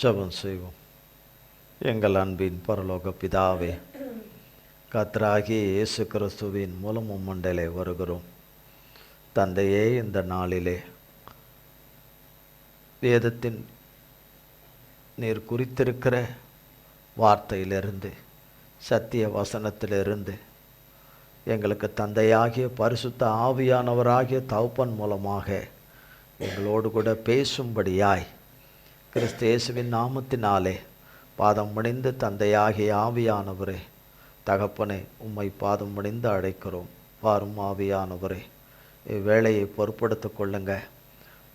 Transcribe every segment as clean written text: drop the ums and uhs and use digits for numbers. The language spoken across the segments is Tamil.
ஜெபம் செய்வோம். எங்கள் அன்பின் பரலோக பிதாவே, கர்த்தராகிய இயேசு கிறிஸ்துவின் மூலம் உம்மண்டையிலே வருகிறோம். தந்தையே, இந்த நாளிலே வேதத்தின் நீர் குறித்திருக்கிற வார்த்தையிலிருந்து, சத்திய வசனத்திலிருந்து எங்களுக்கு தந்தையாகிய பரிசுத்த ஆவியானவராகிய தகப்பன் மூலமாக எங்களோடு கூட பேசும்படியாய் கிறிஸ்து இயேசுவின் நாமத்தினாலே பாதம் பணிந்து தந்தையாகிய ஆவியானவரே, தகப்பனே, உம்மை பாதம் பணிந்து அழைக்கிறோம். வாரும் ஆவியானவரே, இவ்வேளையை பொறுப்படுத்து கொள்ளுங்க.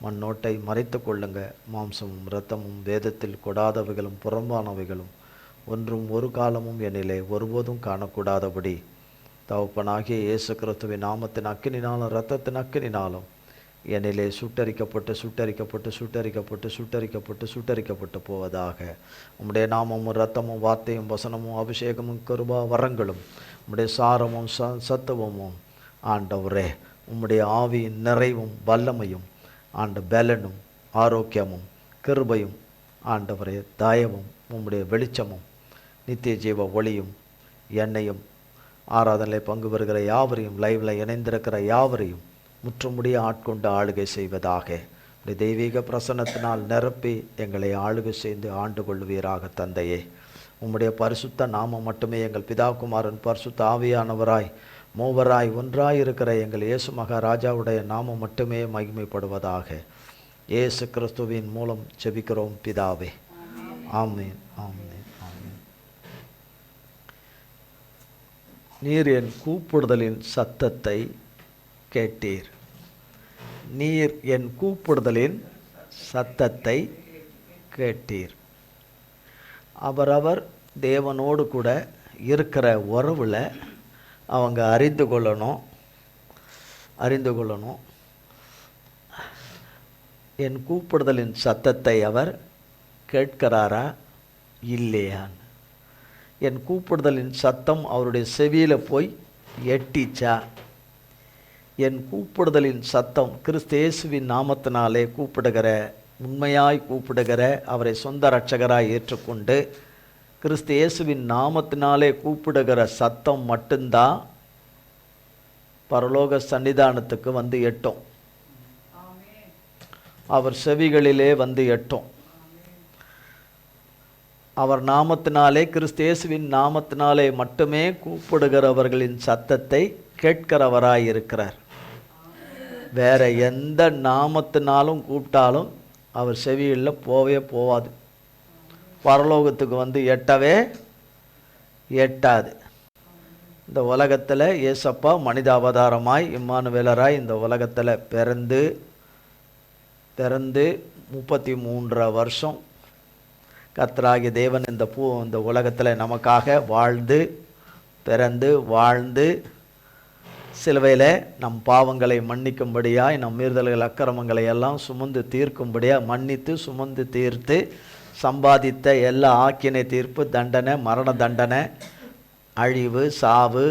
மண்ணோட்டை மறைத்து கொள்ளுங்க. மாம்சமும் இரத்தமும் வேதத்தில் கொடாதவைகளும் புறம்பானவைகளும் ஒன்றும் ஒரு காலமும் என்னிலே ஒருபோதும் காணக்கூடாதபடி தகப்பனாகிய இயேசு கிறிஸ்துவின் நாமத்தின் அக்கினினாலும் இரத்தத்தின் அக்கினினாலும் என்னிலே சுட்டரிக்கப்பட்டு சுட்டரிக்கப்பட்டு சுட்டரிக்கப்பட்டு சுட்டரிக்கப்பட்டு சுட்டரிக்கப்பட்டு போவதாக. உம்முடைய நாமமும் இரத்தமும் வார்த்தையும் வசனமும் அபிஷேகமும் கிருபா வரங்களும் உம்முடைய சாரமும் சத்துவமும் ஆண்டவரே, உம்முடைய ஆவியின் நிறைவும் வல்லமையும் ஆண்டு பலனும் ஆரோக்கியமும் கிருபையும் ஆண்டவரே தயவும் உம்முடைய வெளிச்சமும் நித்திய ஜீவ ஒளியும் எண்ணெயும் ஆராதனை பங்கு பெறுகிற யாவரையும், லைவில் இணைந்திருக்கிற யாவரையும் முற்றுமுடிய ஆட்கொண்டு ஆளுகை செய்வதாக. தெய்வீக பிரசன்னத்தினால் நிரப்பி எங்களை ஆளுகை செய்து ஆண்டு கொள்வீராக. தந்தையே, உம்முடைய பரிசுத்த நாமம் மட்டுமே எங்கள் பிதாகுமாரன் பரிசுத்த ஆவியானவராய் மூவராய் ஒன்றாய் இருக்கிற எங்கள் இயேசு மகாராஜாவுடைய நாமம் மட்டுமே மகிமைப்படுவதாக. இயேசு கிறிஸ்துவின் மூலம் ஜெபிக்கிறோம் பிதாவே. ஆமென், ஆமென், ஆமென். நீர் என் கூப்பிடுதலின் சத்தத்தை கேட்டீர். நீர் என் கூப்பிடுதலின் சத்தத்தை கேட்டீர். அவரவர் தேவனோடு கூட இருக்கிற உறவில் அவங்க அறிந்து கொள்ளணும். என் கூப்பிடுதலின் சத்தத்தை அவர் கேட்கிறாரா இல்லையான்னு. என் கூப்பிடுதலின் சத்தம் அவருடைய செவியில் போய் எட்டிச்சா? என் கூப்பிடுதலின் சத்தம் கிறிஸ்து இயேசுவின் நாமத்தினாலே கூப்பிடுகிற, உண்மையாய் கூப்பிடுகிற, அவரை சொந்த இரட்சகராய் ஏற்றுக்கொண்டு கிறிஸ்து இயேசுவின் நாமத்தினாலே கூப்பிடுகிற சத்தம் மட்டும்தான் பரலோக சன்னிதானத்துக்கு வந்து எட்டும். அவர் செவிகளிலே வந்து எட்டும். அவர் நாமத்தினாலே, கிறிஸ்து இயேசுவின் நாமத்தினாலே மட்டுமே கூப்பிடுகிறவர்களின் சத்தத்தை கேட்கிறவராய் இருக்கிறார். வேற எந்த நாமத்தினாலும் கூப்பிட்டாலும் அவர் செவியில் போவாது. பரலோகத்துக்கு வந்து எட்டவே எட்டாது. இந்த உலகத்தில் இயேசப்பா மனித அவதாரமாய் இம்மானுவேலராய் இந்த உலகத்தில் பிறந்து 33 வருஷம் கர்த்தராகிய தேவன் இந்த உலகத்தில் நமக்காக வாழ்ந்து சிலுவையில் நம் பாவங்களை மன்னிக்கும்படியாய், நம் மீறுதல்கள் அக்கிரமங்களை எல்லாம் சுமந்து தீர்க்கும்படியாக மன்னித்து சுமந்து தீர்த்து சம்பாதித்த எல்லா ஆக்கினை தீர்ப்பு, தண்டனை, மரண தண்டனை, அழிவு, சாவு,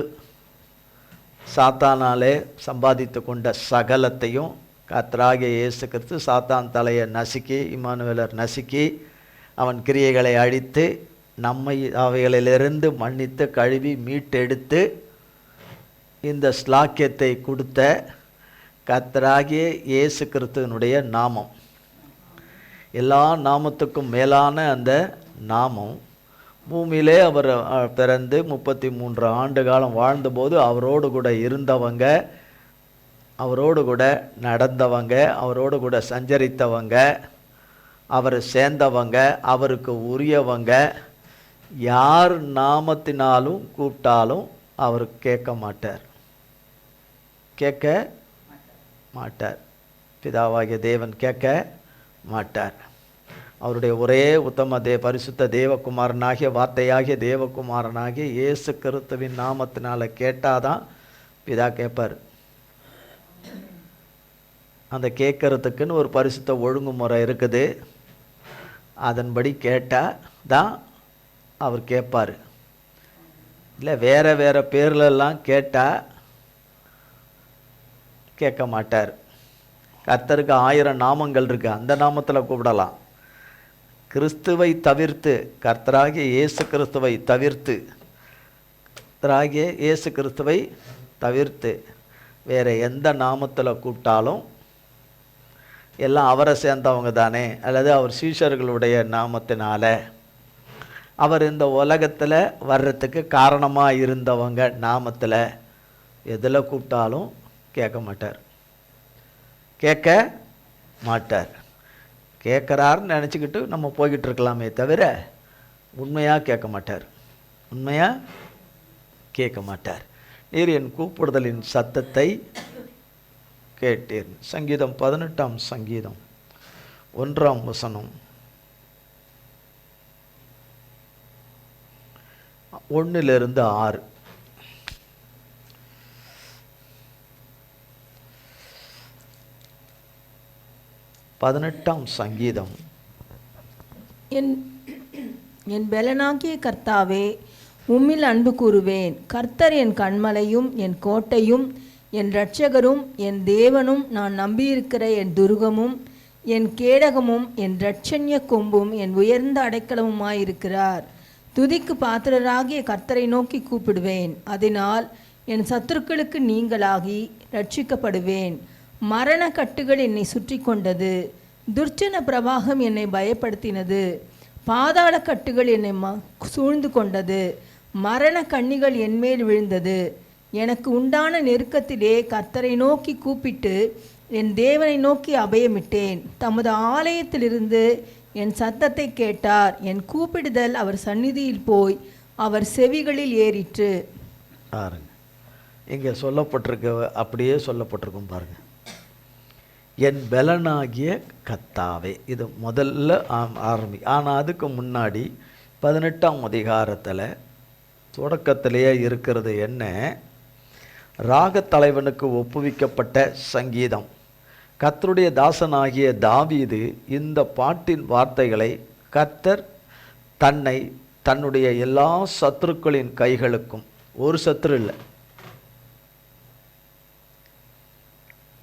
சாத்தானாலே சம்பாதித்து கொண்ட சகலத்தையும் கர்த்தராகிய இயேசு கிறிஸ்து சாத்தான் தலையை நசுக்கி, இம்மானுவேலர் நசுக்கி, அவன் கிரியைகளை அழித்து நம்மை அவைகளிலிருந்து மன்னித்து கழுவி மீட்டெடுத்து இந்த ஸ்லாக்கியத்தை கொடுத்த கர்த்தராகிய இயேசு கிறிஸ்துவினுடைய நாமம், எல்லா நாமத்துக்கும் மேலான அந்த நாமம், பூமியிலே அவர் பிறந்து 33 ஆண்டு காலம் வாழ்ந்தபோது அவரோடு கூட இருந்தவங்க, அவரோடு கூட நடந்தவங்க, அவரோடு கூட சஞ்சரித்தவங்க, அவரை சேர்ந்தவங்க, அவருக்கு உரியவங்க, யார் நாமத்தினாலும் கூப்பிட்டாலும் அவர் கேட்க மாட்டார். பிதாவாகிய தேவன் கேட்க மாட்டார். அவருடைய ஒரே உத்தம பரிசுத்த தேவகுமாரனாகிய வார்த்தையாகிய தேவகுமாரனாகிய இயேசு கிறிஸ்துவின் நாமத்தினால கேட்டாதான் பிதா கேட்பார். அந்த கேட்கறதுக்குன்னு ஒரு பரிசுத்த ஒழுங்குமுறை இருக்குது. அதன்படி கேட்டால் தான் அவர் கேட்பார். இல்லை வேறு பேர்லெல்லாம் கேட்டால் கேட்க மாட்டார். கர்த்தருக்கு 1000 நாமங்கள் இருக்குது, அந்த நாமத்தில் கூப்பிடலாம். கிறிஸ்துவை தவிர்த்து, கர்த்தராகிய இயேசு கிறிஸ்துவை தவிர்த்து, கர்த்தராகிய இயேசு கிறிஸ்துவை தவிர்த்து வேறு எந்த நாமத்தில் கூப்பிட்டாலும் எல்லாம் அவரை சேர்ந்தவங்க தானே, அல்லது அவர் சீஷர்களுடைய நாமத்தினால அவர் இந்த உலகத்தில் வர்றதுக்கு காரணமாக இருந்தவங்க நாமத்தில் எதில் கூப்பிட்டாலும் கேட்க மாட்டார். கேட்க மாட்டார். கேட்குறாருன்னு நினச்சிக்கிட்டு நம்ம போய்கிட்டு இருக்கலாமே தவிர உண்மையாக கேட்க மாட்டார். உண்மையாக கேட்க மாட்டார். நீர் என் கூப்பிடுதலின் சத்தத்தை கேட்டீர். சங்கீதம் 18ஆம் சங்கீதம் 1ஆம் வசனம் 1-6. சங்கீதம். என் பெலனாகிய கர்த்தாவே, உம்மில் அன்பு கூறுவேன். கர்த்தர் என் கண்மலையும் என் கோட்டையும் என் இரட்சகரும் என் தேவனும், நான் நம்பியிருக்கிற என் துருகமும் என் கேடகமும் என் இரட்சண்ய கொம்பும் என் உயர்ந்த அடைக்கலமுமாயிருக்கிறார். துதிக்கு பாத்திரராகிய கர்த்தரை நோக்கி கூப்பிடுவேன். அதனால் என் சத்துருக்களுக்கு நீங்களாகி ரட்சிக்கப்படுவேன். மரண கட்டுகள் என்னை சுற்றி கொண்டது. துர்ச்சன பிரவாகம் என்னை பயப்படுத்தினது. பாதாள கட்டுகள் என்னை சூழ்ந்து கொண்டது. மரண கண்ணிகள் என்மேல் விழுந்தது. எனக்கு உண்டான நெருக்கத்திலே கர்த்தரை நோக்கி கூப்பிட்டு என் தேவனை நோக்கி அபயமிட்டேன். தமது ஆலயத்திலிருந்து என் சத்தத்தை கேட்டார். என் கூப்பிடுதல் அவர் சந்நிதியில் போய் அவர் செவிகளில் ஏறிற்று. பாருங்க, இங்கே சொல்லப்பட்டிருக்க அப்படியே சொல்லப்பட்டிருக்கும் பாருங்க. என் பலனாகிய கர்த்தாவே, இது முதல்ல ஆனால் அதுக்கு முன்னாடி 18ஆம் அதிகாரத்தில் தொடக்கத்திலேயே இருக்கிறது என்ன? ராகத்தலைவனுக்கு ஒப்புவிக்கப்பட்ட சங்கீதம். கர்த்தருடைய தாசனாகிய தாவீது இந்த பாட்டின் வார்த்தைகளை கர்த்தர் தன்னை தன்னுடைய எல்லா சத்துருக்களின் கைகளுக்கும், ஒரு சத்துரு இல்லை,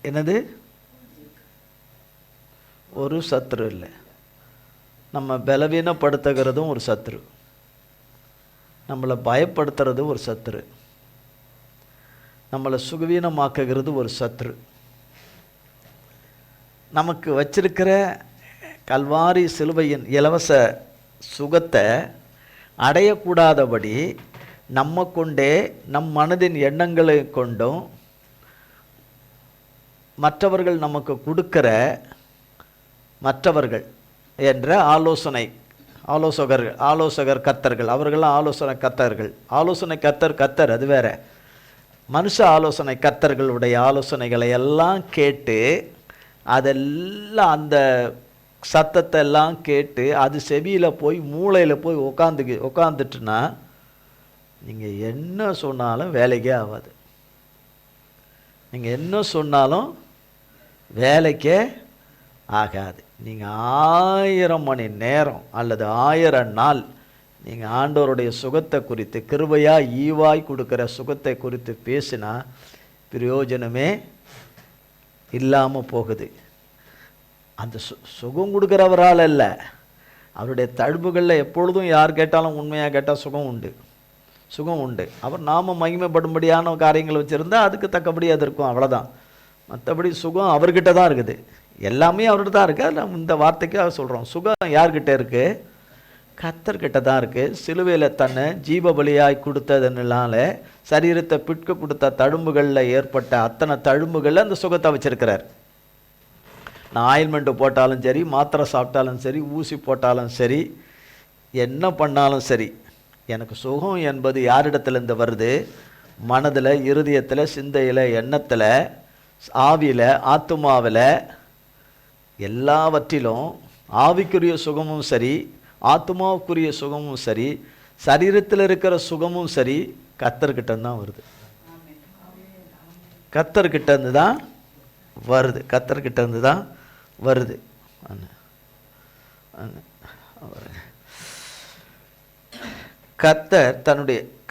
என்னது, ஒரு சத்துரு இல்லை, நம்ம பலவீனப்படுத்துகிறதும் ஒரு சத்துரு, நம்மளை பயப்படுத்துறது ஒரு சத்துரு, நம்மளை சுகவீனமாக்குகிறது ஒரு சத்துரு, நமக்கு வச்சிருக்கிற கல்வாரி சிலுவையின் இலவச சுகத்தை அடையக்கூடாதபடி நம்ம கொண்டே நம் மனதின் எண்ணங்களை கொண்டும் மற்றவர்கள் நமக்கு கொடுக்கிற மற்றவர்கள் என்ற ஆலோசகர் கர்த்தர்கள், அவர்களாம் ஆலோசனை கர்த்தர்கள். ஆலோசனை கர்த்தர் அது வேற. மனுஷ ஆலோசனை கர்த்தர்களுடைய ஆலோசனைகளை எல்லாம் கேட்டு, அதெல்லாம் அந்த சத்தத்தை எல்லாம் கேட்டு அது செவியில் போய் மூளையில் போய் உட்காந்துட்டுனா நீங்கள் என்ன சொன்னாலும் வேலைக்கே ஆகாது. நீங்கள் என்ன சொன்னாலும் வேலைக்கே ஆகாது. நீங்கள் 1000 மணி நேரம் அல்லது 1000 நாள் நீங்கள் ஆண்டவருடைய சுகத்தை குறித்து, கிருபையாக ஈவாய் கொடுக்குற சுகத்தை குறித்து பேசினா பிரயோஜனமே இல்லாமல் போகுது. அந்த சுகம் கொடுக்குறவரால் அல்ல, அவருடைய தழும்புகளில் எப்பொழுதும் யார் கேட்டாலும் உண்மையாக கேட்டால் சுகம் உண்டு. அவர் நாம மகிமைப்படும்படியான காரியங்கள் வச்சுருந்தா அதுக்கு தக்கபடி அது இருக்கும், அவ்வளோதான். மற்றபடி சுகம் அவர்கிட்ட தான் இருக்குது, எல்லாமே அவர்கிட்ட தான் இருக்குது. அதில் இந்த வார்த்தைக்காக சொல்கிறோம், சுகம் யார்கிட்ட இருக்குது? கர்த்தர்கிட்ட தான் இருக்குது. சிலுவையில் தன்னை ஜீவ பலியாய் கொடுத்ததுனால சரீரத்தை பிட்க கொடுத்த தழும்புகளில் ஏற்பட்ட அத்தனை தழும்புகளில் அந்த சுகத்தை வச்சிருக்கிறார். நான் ஆயில்மெண்ட்டு போட்டாலும் சரி, மாத்திரை சாப்பிட்டாலும் சரி, ஊசி போட்டாலும் சரி, என்ன பண்ணாலும் சரி, எனக்கு சுகம் என்பது யாரிடத்துலேருந்து வருது? மனதில், இருதயத்தில், சிந்தையில், எண்ணத்தில், ஆவியில், ஆத்துமாவில், எல்லாவற்றிலும் ஆவிக்குரிய சுகமும் சரி, ஆத்மாவுக்குரிய சுகமும் சரி, சரீரத்தில் இருக்கிற சுகமும் சரி, கர்த்தர்கிட்டேருந்து தான் வருது. கர்த்தர்கிட்டேருந்து தான் வருது. கர்த்தர்கிட்டேருந்து தான் வருது.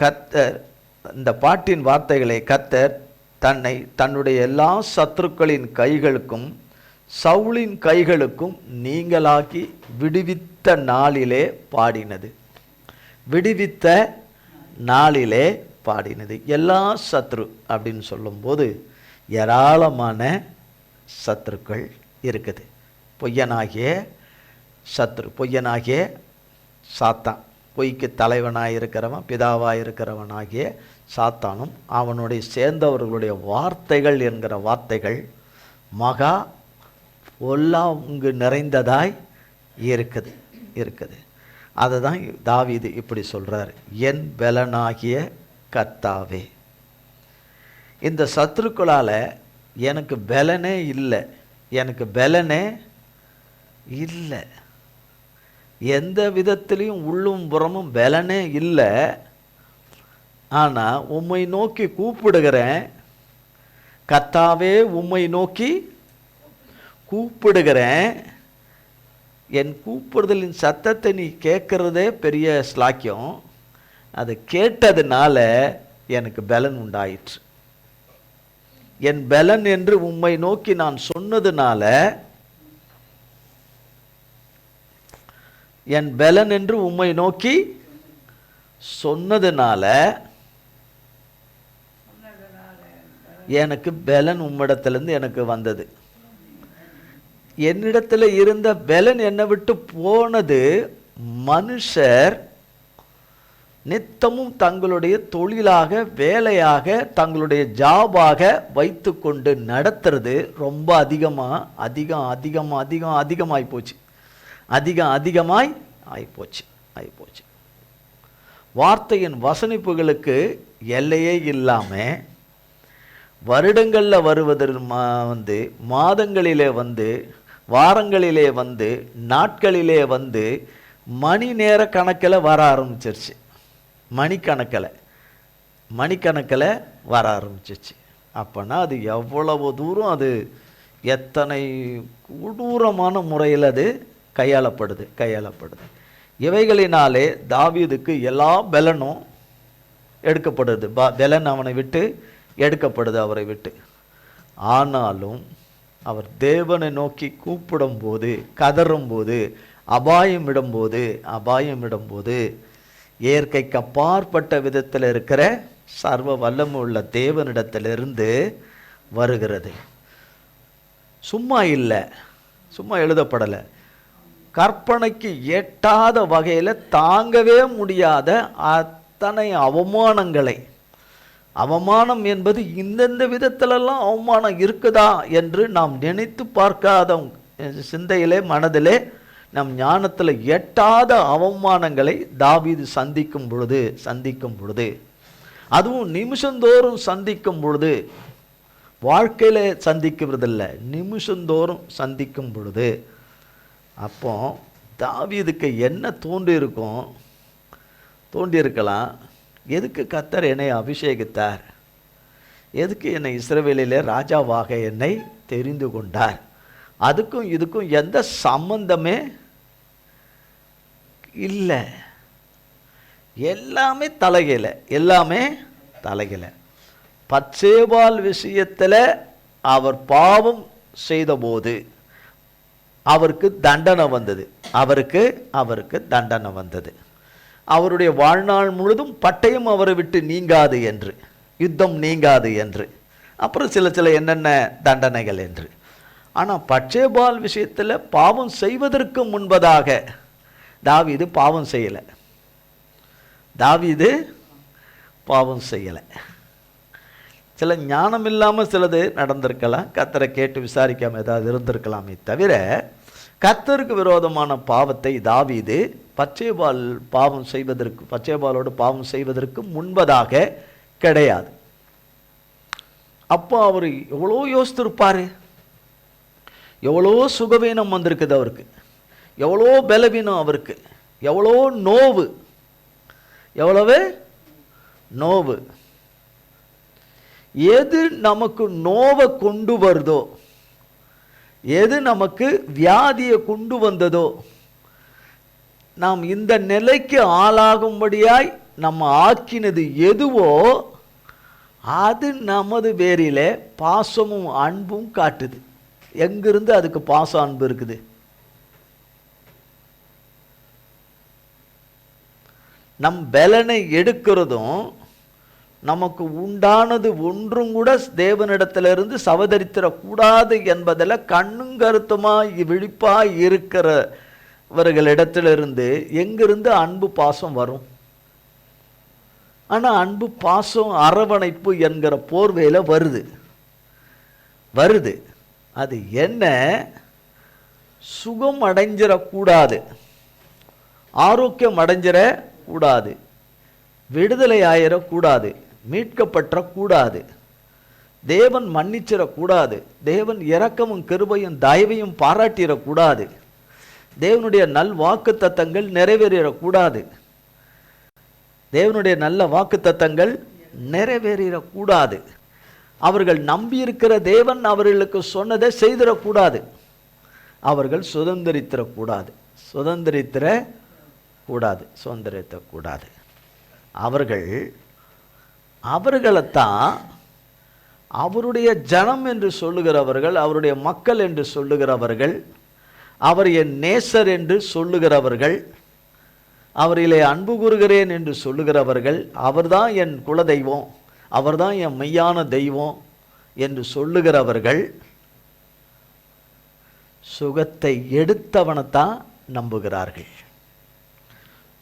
கர்த்தர் இந்த பாட்டின் வார்த்தைகளை கர்த்தர் தன்னை தன்னுடைய எல்லா சத்துருக்களின் கைகளுக்கும் சவுலின் கைகளுக்கும் நீங்களாக்கி விடுவித்த நாளிலே பாடினது. விடுவித்த நாளிலே பாடினது. எல்லா சத்ரு அப்படின்னு சொல்லும்போது ஏராளமான சத்துருக்கள் இருக்குது. பொய்யனாகிய சத்ரு, பொய்யனாகிய சாத்தான், பொய்க்கு தலைவனாக இருக்கிறவன், பிதாவாக இருக்கிறவனாகிய சாத்தானும் அவனுடைய சேர்ந்தவர்களுடைய வார்த்தைகள் என்கிற வார்த்தைகள் மகா பொல்லாங்கு நிறைந்ததாய் இருக்குது. அதை தான் தாவீது இப்படி சொல்கிறார், என் பலனாகிய கர்த்தாவே. இந்த சத்துருக்களால் எனக்கு பலனே இல்லை, எனக்கு பலனே இல்லை, எந்த விதத்திலையும் உள்ளும் புறமும் பலனே இல்லை. ஆனால் உம்மை நோக்கி கூப்பிடுகிறேன் கர்த்தாவே, உம்மை நோக்கி கூப்பிடுகிறேன். என் கூப்பிடுதலின் சத்தத்தை நீ கேட்குறதே பெரிய ஸ்லாக்கியம். அது கேட்டதுனால எனக்கு பலன் உண்டாயிற்று. என் பலன் என்று உம்மை நோக்கி நான் சொன்னதுனால, என் பலன் என்று உம்மை நோக்கி சொன்னதுனால எனக்கு பலன் உம்மிடத்திலிருந்து எனக்கு வந்தது. என்னிடத்தில் இருந்த பலன் என்னை விட்டு போனது. மனுஷர் நித்தமும் தங்களுடைய தொழிலாக, வேலையாக, தங்களுடைய ஜாபாக வைத்து கொண்டு நடத்துறது ரொம்ப அதிகமாய் போச்சு. அதிகமாய் ஆயிப்போச்சு. வார்த்தையின் வசனிப்புகளுக்கு எல்லையே இல்லாமல் வருடங்களில் வருவதற்கு மாதங்களிலே வாரங்களிலே நாட்களிலே மணி நேர கணக்கில் வர ஆரம்பிச்சிருச்சு. மணிக்கணக்கில் வர ஆரம்பிச்சிச்சு. அப்போனா அது எவ்வளவு தூரம், அது எத்தனை கொடூரமான முறையில் அது கையாளப்படுது. இவைகளினாலே தாவீதுக்கு எல்லா பலனும் எடுக்கப்படுது. பலன் அவனை விட்டு எடுக்கப்படுது, அவரை விட்டு. ஆனாலும் அவர் தேவனை நோக்கி கூப்பிடும்போது, கதறும்போது, அபாயமிடும்போது இயற்கைக்கு அப்பாற்பட்ட விதத்தில் இருக்கிற சர்வ வல்லமை உள்ள தேவனிடத்திலிருந்து வருகிறது. சும்மா இல்லை, சும்மா எழுதப்படலை. கற்பனைக்கு எட்டாத வகையில் தாங்கவே முடியாத அத்தனை அவமானம் என்பது இந்தந்த விதத்திலெல்லாம் அவமானம் இருக்குதா என்று நாம் நினைத்து பார்க்காத சிந்தையிலே, மனதிலே, நம் ஞானத்தில் எட்டாத அவமானங்களை தாவீது சந்திக்கும் பொழுது, அதுவும் நிமிஷந்தோறும் சந்திக்கும் பொழுது, வாழ்க்கையில் சந்திக்கிறதில்லை, நிமிஷந்தோறும் சந்திக்கும் பொழுது, அப்போ தாவீதுக்கு என்ன தோன்றியிருக்கலாம், எதுக்கு கர்த்தர் என்னை அபிஷேகித்தார், எதுக்கு என்னை இஸ்ரவேலிலே ராஜாவாக என்னை தெரிந்து கொண்டார், அதுக்கும் இதுக்கும் எந்த சம்பந்தமே இல்லை. எல்லாமே தலைகீழ. பத்சேபாள் விஷயத்தில் அவர் பாவம் செய்தபோது அவருக்கு தண்டனை வந்தது. அவருடைய வாழ்நாள் முழுதும் பட்டயம் அவரை விட்டு நீங்காது என்று, யுத்தம் நீங்காது என்று, அப்புறம் சில என்னென்ன தண்டனைகள் என்று. ஆனால் பத்சேபாள் விஷயத்தில் பாவம் செய்வதற்கு முன்பதாக தாவீது பாவம் செய்யலை. சில ஞானம் இல்லாமல் சிலது நடந்திருக்கலாம், கர்த்தரை கேட்டு விசாரிக்காமல் ஏதாவது இருந்திருக்கலாமே தவிர, கர்த்தருக்கு விரோதமான பாவத்தை தாவீது பத்சேபாளோடு பாவம் செய்வதற்கு முன்பதாக கிடையாது. அப்போ அவர் எவ்வளோ யோசித்திருப்பார், எவ்வளோ சுகவீனம் வந்திருக்குது அவருக்கு, எவ்வளோ பலவீனம் அவருக்கு, எவ்வளவு நோவு. எது நமக்கு நோவை கொண்டு வருதோ, எது நமக்கு வியாதியை கொண்டு வந்ததோ, நாம் இந்த நிலைக்கு ஆளாகும்படியாய் நம்ம ஆக்கினது எதுவோ அது நமது பேரிலே பாசமும் அன்பும் காட்டுது. எங்கிருந்து அதுக்கு பாசம் அன்பு இருக்குது? நம் பலனை எடுக்கிறதும் நமக்கு உண்டானது ஒன்றும் கூட தேவனிடத்திலிருந்து சவதரித்திடக்கூடாது என்பதில் கண்ணும் கருத்துமாய் விழிப்பாய் இருக்கிறவர்களிடத்திலிருந்து எங்கிருந்து அன்பு பாசம் வரும்? ஆனால் அன்பு பாசம் அரவணைப்பு என்கிற போர்வையில் வருது. அது என்ன? சுகம் அடைஞ்சிடக்கூடாது, ஆரோக்கியம் அடைஞ்சிடக்கூடாது, விடுதலை ஆயிடக்கூடாது, மீட்கப்பட்டக்கூடாது, தேவன் மன்னிச்சிடக்கூடாது, தேவன் இரக்கமும் கிருபையும் தயவையும் பாராட்டிடக்கூடாது, தேவனுடைய நல் வாக்கு தத்தங்கள் நிறைவேறிடக்கூடாது, தேவனுடைய நல்ல வாக்கு தத்தங்கள் நிறைவேறிடக்கூடாது, அவர்கள் நம்பியிருக்கிற தேவன் அவர்களுக்கு சொன்னதை செய்திடக்கூடாது, அவர்கள் சுதந்திரித்தக்கூடாது. அவர்களைத்தான் அவருடைய ஜனம் என்று சொல்லுகிறவர்கள், அவருடைய மக்கள் என்று சொல்லுகிறவர்கள், அவர் என் நேசர் என்று சொல்லுகிறவர்கள், அவரிலே அன்பு கூறுகிறேன் என்று சொல்லுகிறவர்கள், அவர்தான் என் குலதெய்வம், அவர்தான் என் மெய்யான தெய்வம் என்று சொல்லுகிறவர்கள் சுகத்தை எடுத்தவனைத்தான் நம்புகிறார்கள்.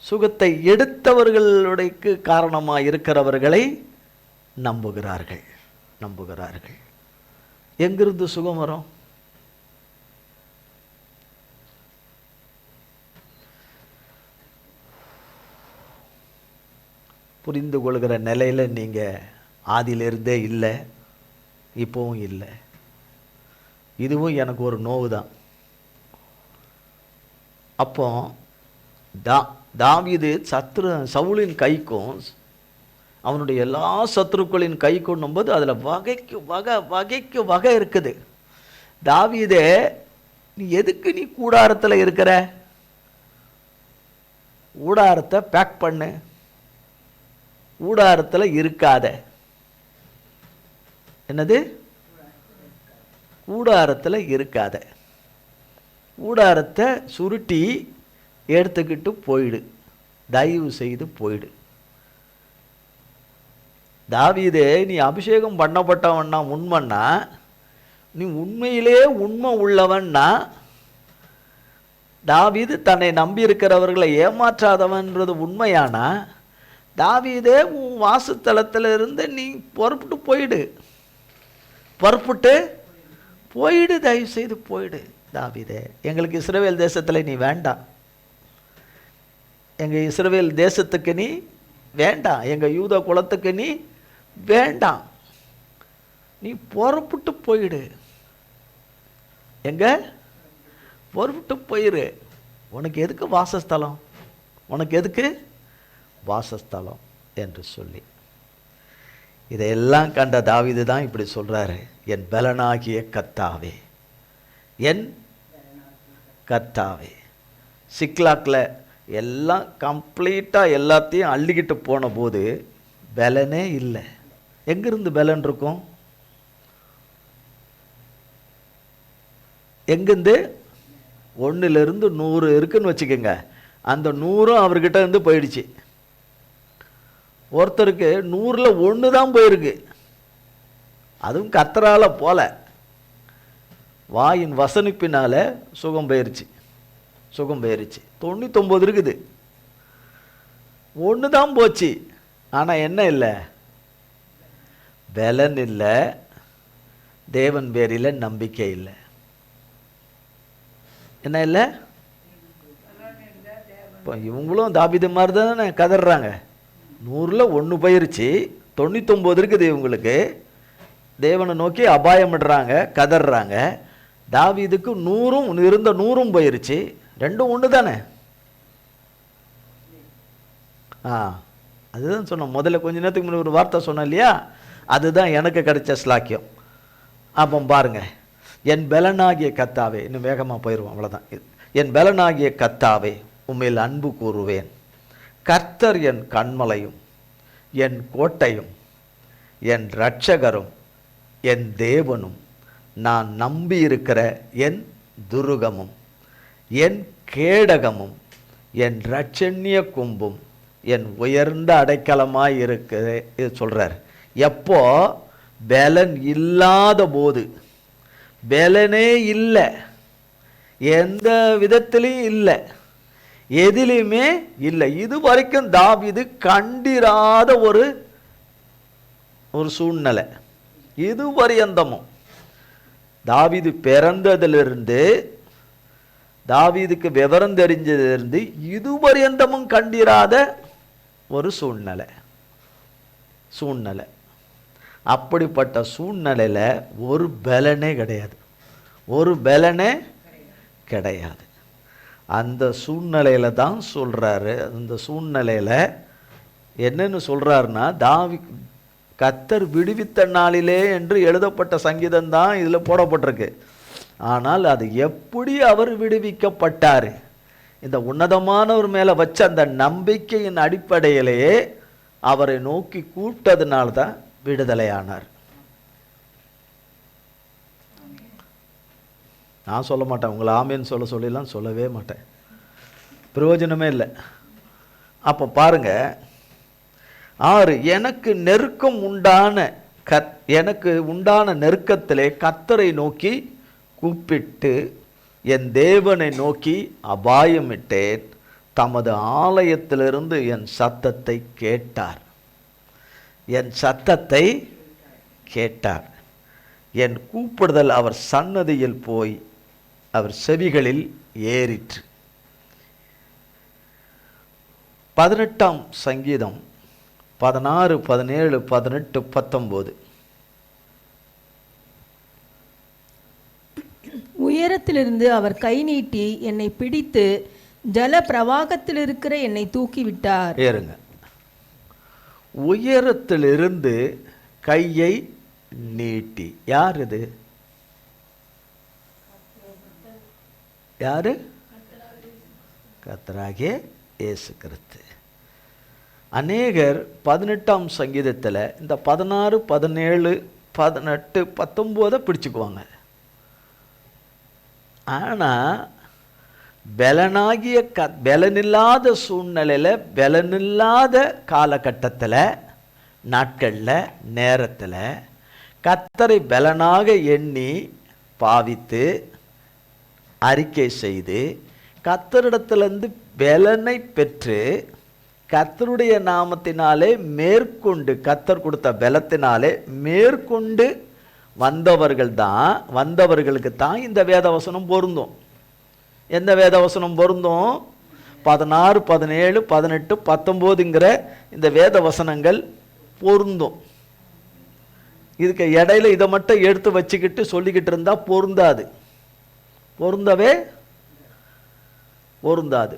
சுகத்தை எடுத்தவர்களுடைய காரணமாக இருக்கிறவர்களை நம்புகிறார்கள். எங்கிருந்து சுகம் வரும்? புரிந்து கொள்கிற நிலையில் நீங்கள் ஆதியிலிருந்தே இல்லை, இப்போவும் இல்லை. இதுவும் எனக்கு ஒரு நோவு தான். அப்போ தாவீது சவுலின் கைக்கும் அவனுடைய எல்லா சத்துருக்களின் கை கொண்டும்போது அதில் வகைக்கு வகை இருக்குது. தாவீதே, நீ எதுக்கு நீ கூடாரத்தில் இருக்கிற? கூடாரத்தை பேக் பண்ணு, கூடாரத்தில் இருக்காத. என்னது? கூடாரத்தில் இருக்காத, கூடாரத்தை சுருட்டி எடுத்துக்கிட்டு போயிடு, தயவு செய்து போயிடு. தாவீதே, நீ அபிஷேகம் பண்ணப்பட்டவன்னா உண்மைன்னா, நீ உண்மையிலே உண்மை உள்ளவன்னா, தாவீது தன்னை நம்பி இருக்கிறவர்களை ஏமாற்றாதவன்றது உண்மையானா, தாவீதே உன் வாசத்தலத்தில் இருந்து நீ புறப்பட்டு போயிடு, தயவு செய்து போயிடு. தாவீதே, எங்களுக்கு இஸ்ரவேல் தேசத்தில் நீ வேண்டாம், எங்கள் இஸ்ரவேல் தேசத்துக்கு நீ வேண்டாம், எங்கள் யூத குலத்துக்கு நீ வேண்டாம், நீ புறப்பட்டு போயிடு. எங்க புறப்பட்டு போயிரு. உனக்கு எதுக்கு வாசஸ்தலம், உனக்கு எதுக்கு வாசஸ்தலம் என்று சொல்லி இதையெல்லாம் கண்ட தாவீது தான் இப்படி சொல்றாரு, என் பலனாகிய கர்த்தாவே, என் கர்த்தாவே. சிக்லாக்கில் எல்லாம் கம்ப்ளீட்டாக எல்லாத்தையும் அள்ளிக்கிட்டு போன போது பலனே இல்லை. எங்கிருந்து பலன் இருக்கும்? எங்கிருந்து? 1லிருந்து 100 இருக்குன்னு வச்சுக்கோங்க, அந்த 100ம் அவர்கிட்ட இருந்து போயிடுச்சு. ஒருத்தருக்கு 100ல் 1 தான் போயிருக்கு, அதுவும் கர்த்தரால போல, வாயின் வசனிப்பினால சுகம் போயிருச்சு. 99 இருக்குது, 1 தான் போச்சு. ஆனால் என்ன இல்லை? பலன் இல்லை, தேவன் பேரில் நம்பிக்கை இல்லை. என்ன இல்லை? இப்போ இவங்களும் தாவீது மாதிரி தானே கதறாங்க. 100ல் 1 போயிருச்சு, 99 இருக்குது இவங்களுக்கு. தேவனை நோக்கி அபாயமிடுறாங்க, கதறாங்க. தாவீதுக்கு 100ம் இருந்த 100ம் போயிருச்சு, ரெண்டும் ஒன்று தானே. அதுதான் சொன்னோம் முதல்ல, கொஞ்ச நேரத்துக்கு முன்னாடி ஒரு வார்த்தை சொன்னேன் இல்லையா, அதுதான் எனக்கு கிடைச்ச ஸ்லாக்கியம். அப்போ பாருங்க, என் பலனாகிய கர்த்தாவே, இன்னும் வேகமாக போயிடுவோம், அவ்வளோதான். என் பலனாகிய கர்த்தாவே, உம்மில் அன்பு கூறுவேன். கர்த்தர் என் கன்மலையும் என் கோட்டையும் என் இரட்சகரும் என் தேவனும் நான் நம்பி இருக்கிற என் துருகமும் என் கேடகமும் என் இரட்சண்ய கொம்பும் என் உயர்ந்த அடைக்கலமாய் இருக்கிற. இது சொல்றார். எப்போ? பலன் இல்லாத போது. பலனே இல்லை, எந்த விதத்திலையும் இல்லை, எதிலுமே இல்லை. இது வரைக்கும் தாவீது கண்டிராத ஒரு சூழ்நிலை. இது பரியந்தமும் தாவீது பிறந்ததிலிருந்து, தாவீதுக்கு விவரம் தெரிஞ்சதிலிருந்து இது பரியந்தமும் கண்டிராத ஒரு சூழ்நிலை. அப்படிப்பட்ட சூழ்நிலையில ஒரு பலனே கிடையாது, ஒரு பலனே கிடையாது. அந்த சூழ்நிலையில தான் சொல்றாரு. அந்த சூழ்நிலையில என்னன்னு சொல்றாருன்னா, கர்த்தர் விடுவித்த நாளிலே என்று எழுதப்பட்ட சங்கீதம் தான் இதுல போடப்பட்டிருக்கு. ஆனால் அது எப்படி அவர் விடுவிக்கப்பட்டார்? இந்த உன்னதமானவர் மேல வச்ச அந்த நம்பிக்கையின் அடிப்படையிலேயே அவரை நோக்கி கூப்பிட்டதுனால்தான் விடுதலையானார். நான் சொல்ல மாட்டேன், உங்களை ஆமேன்னு சொல்லலாம் சொல்லவே மாட்டேன், பிரயோஜனமே இல்லை. அப்போ பாருங்க, 6 எனக்கு நெருக்கம் உண்டான எனக்கு உண்டான நெருக்கத்திலே கர்த்தரை நோக்கி கூப்பிட்டு என் தேவனை நோக்கி அபாயமிட்டேன். தமது ஆலயத்திலிருந்து என் சத்தத்தை கேட்டார். என் சத்தத்தை கேட்டார். என் கூப்பிடுதல் அவர் சன்னதியில் போய் அவர் செவிகளில் ஏறிற்று. 18ஆம் சங்கீதம் 16, 17, 18, 19. உயரத்திலிருந்து அவர் கை நீட்டி என்னை பிடித்து ஜல பிரவாகத்தில் இருக்கிற என்னை தூக்கிவிட்டார். ஏறுங்க. உயரத்திலிருந்து கையை நீட்டி. யார் இது? யாரு? கர்த்தராகிய இயேசு கிறிஸ்து. அநேகர் 18ஆம் சங்கீதத்தில் இந்த 16, 17, 18, 19 பிடிச்சுக்குவாங்க. ஆனால் பலனாகிய பலனில்லாத சூழ்நிலையில், பலனில்லாத காலகட்டத்தில், நாட்களில், நேரத்தில் கர்த்தரை பலனாக எண்ணி பாவித்து அறிக்கை செய்து கர்த்தரிடத்திலிருந்து பலனை பெற்று கர்த்தருடைய நாமத்தினாலே மேற்கொண்டு, கர்த்தர் கொடுத்த பலத்தினாலே மேற்கொண்டு வந்தவர்களுக்கு தான் இந்த வேதவசனம் பொருந்தும். எந்த வேதவசனம் பொருந்தும்? 16, 17, 18, 19ங்கிற இந்த வேத வசனங்கள் பொருந்தும். இதுக்கு இடையில இதை மட்டும் எடுத்து வச்சுக்கிட்டு சொல்லிக்கிட்டு இருந்தா பொருந்தாது, பொருந்தவே பொருந்தாது.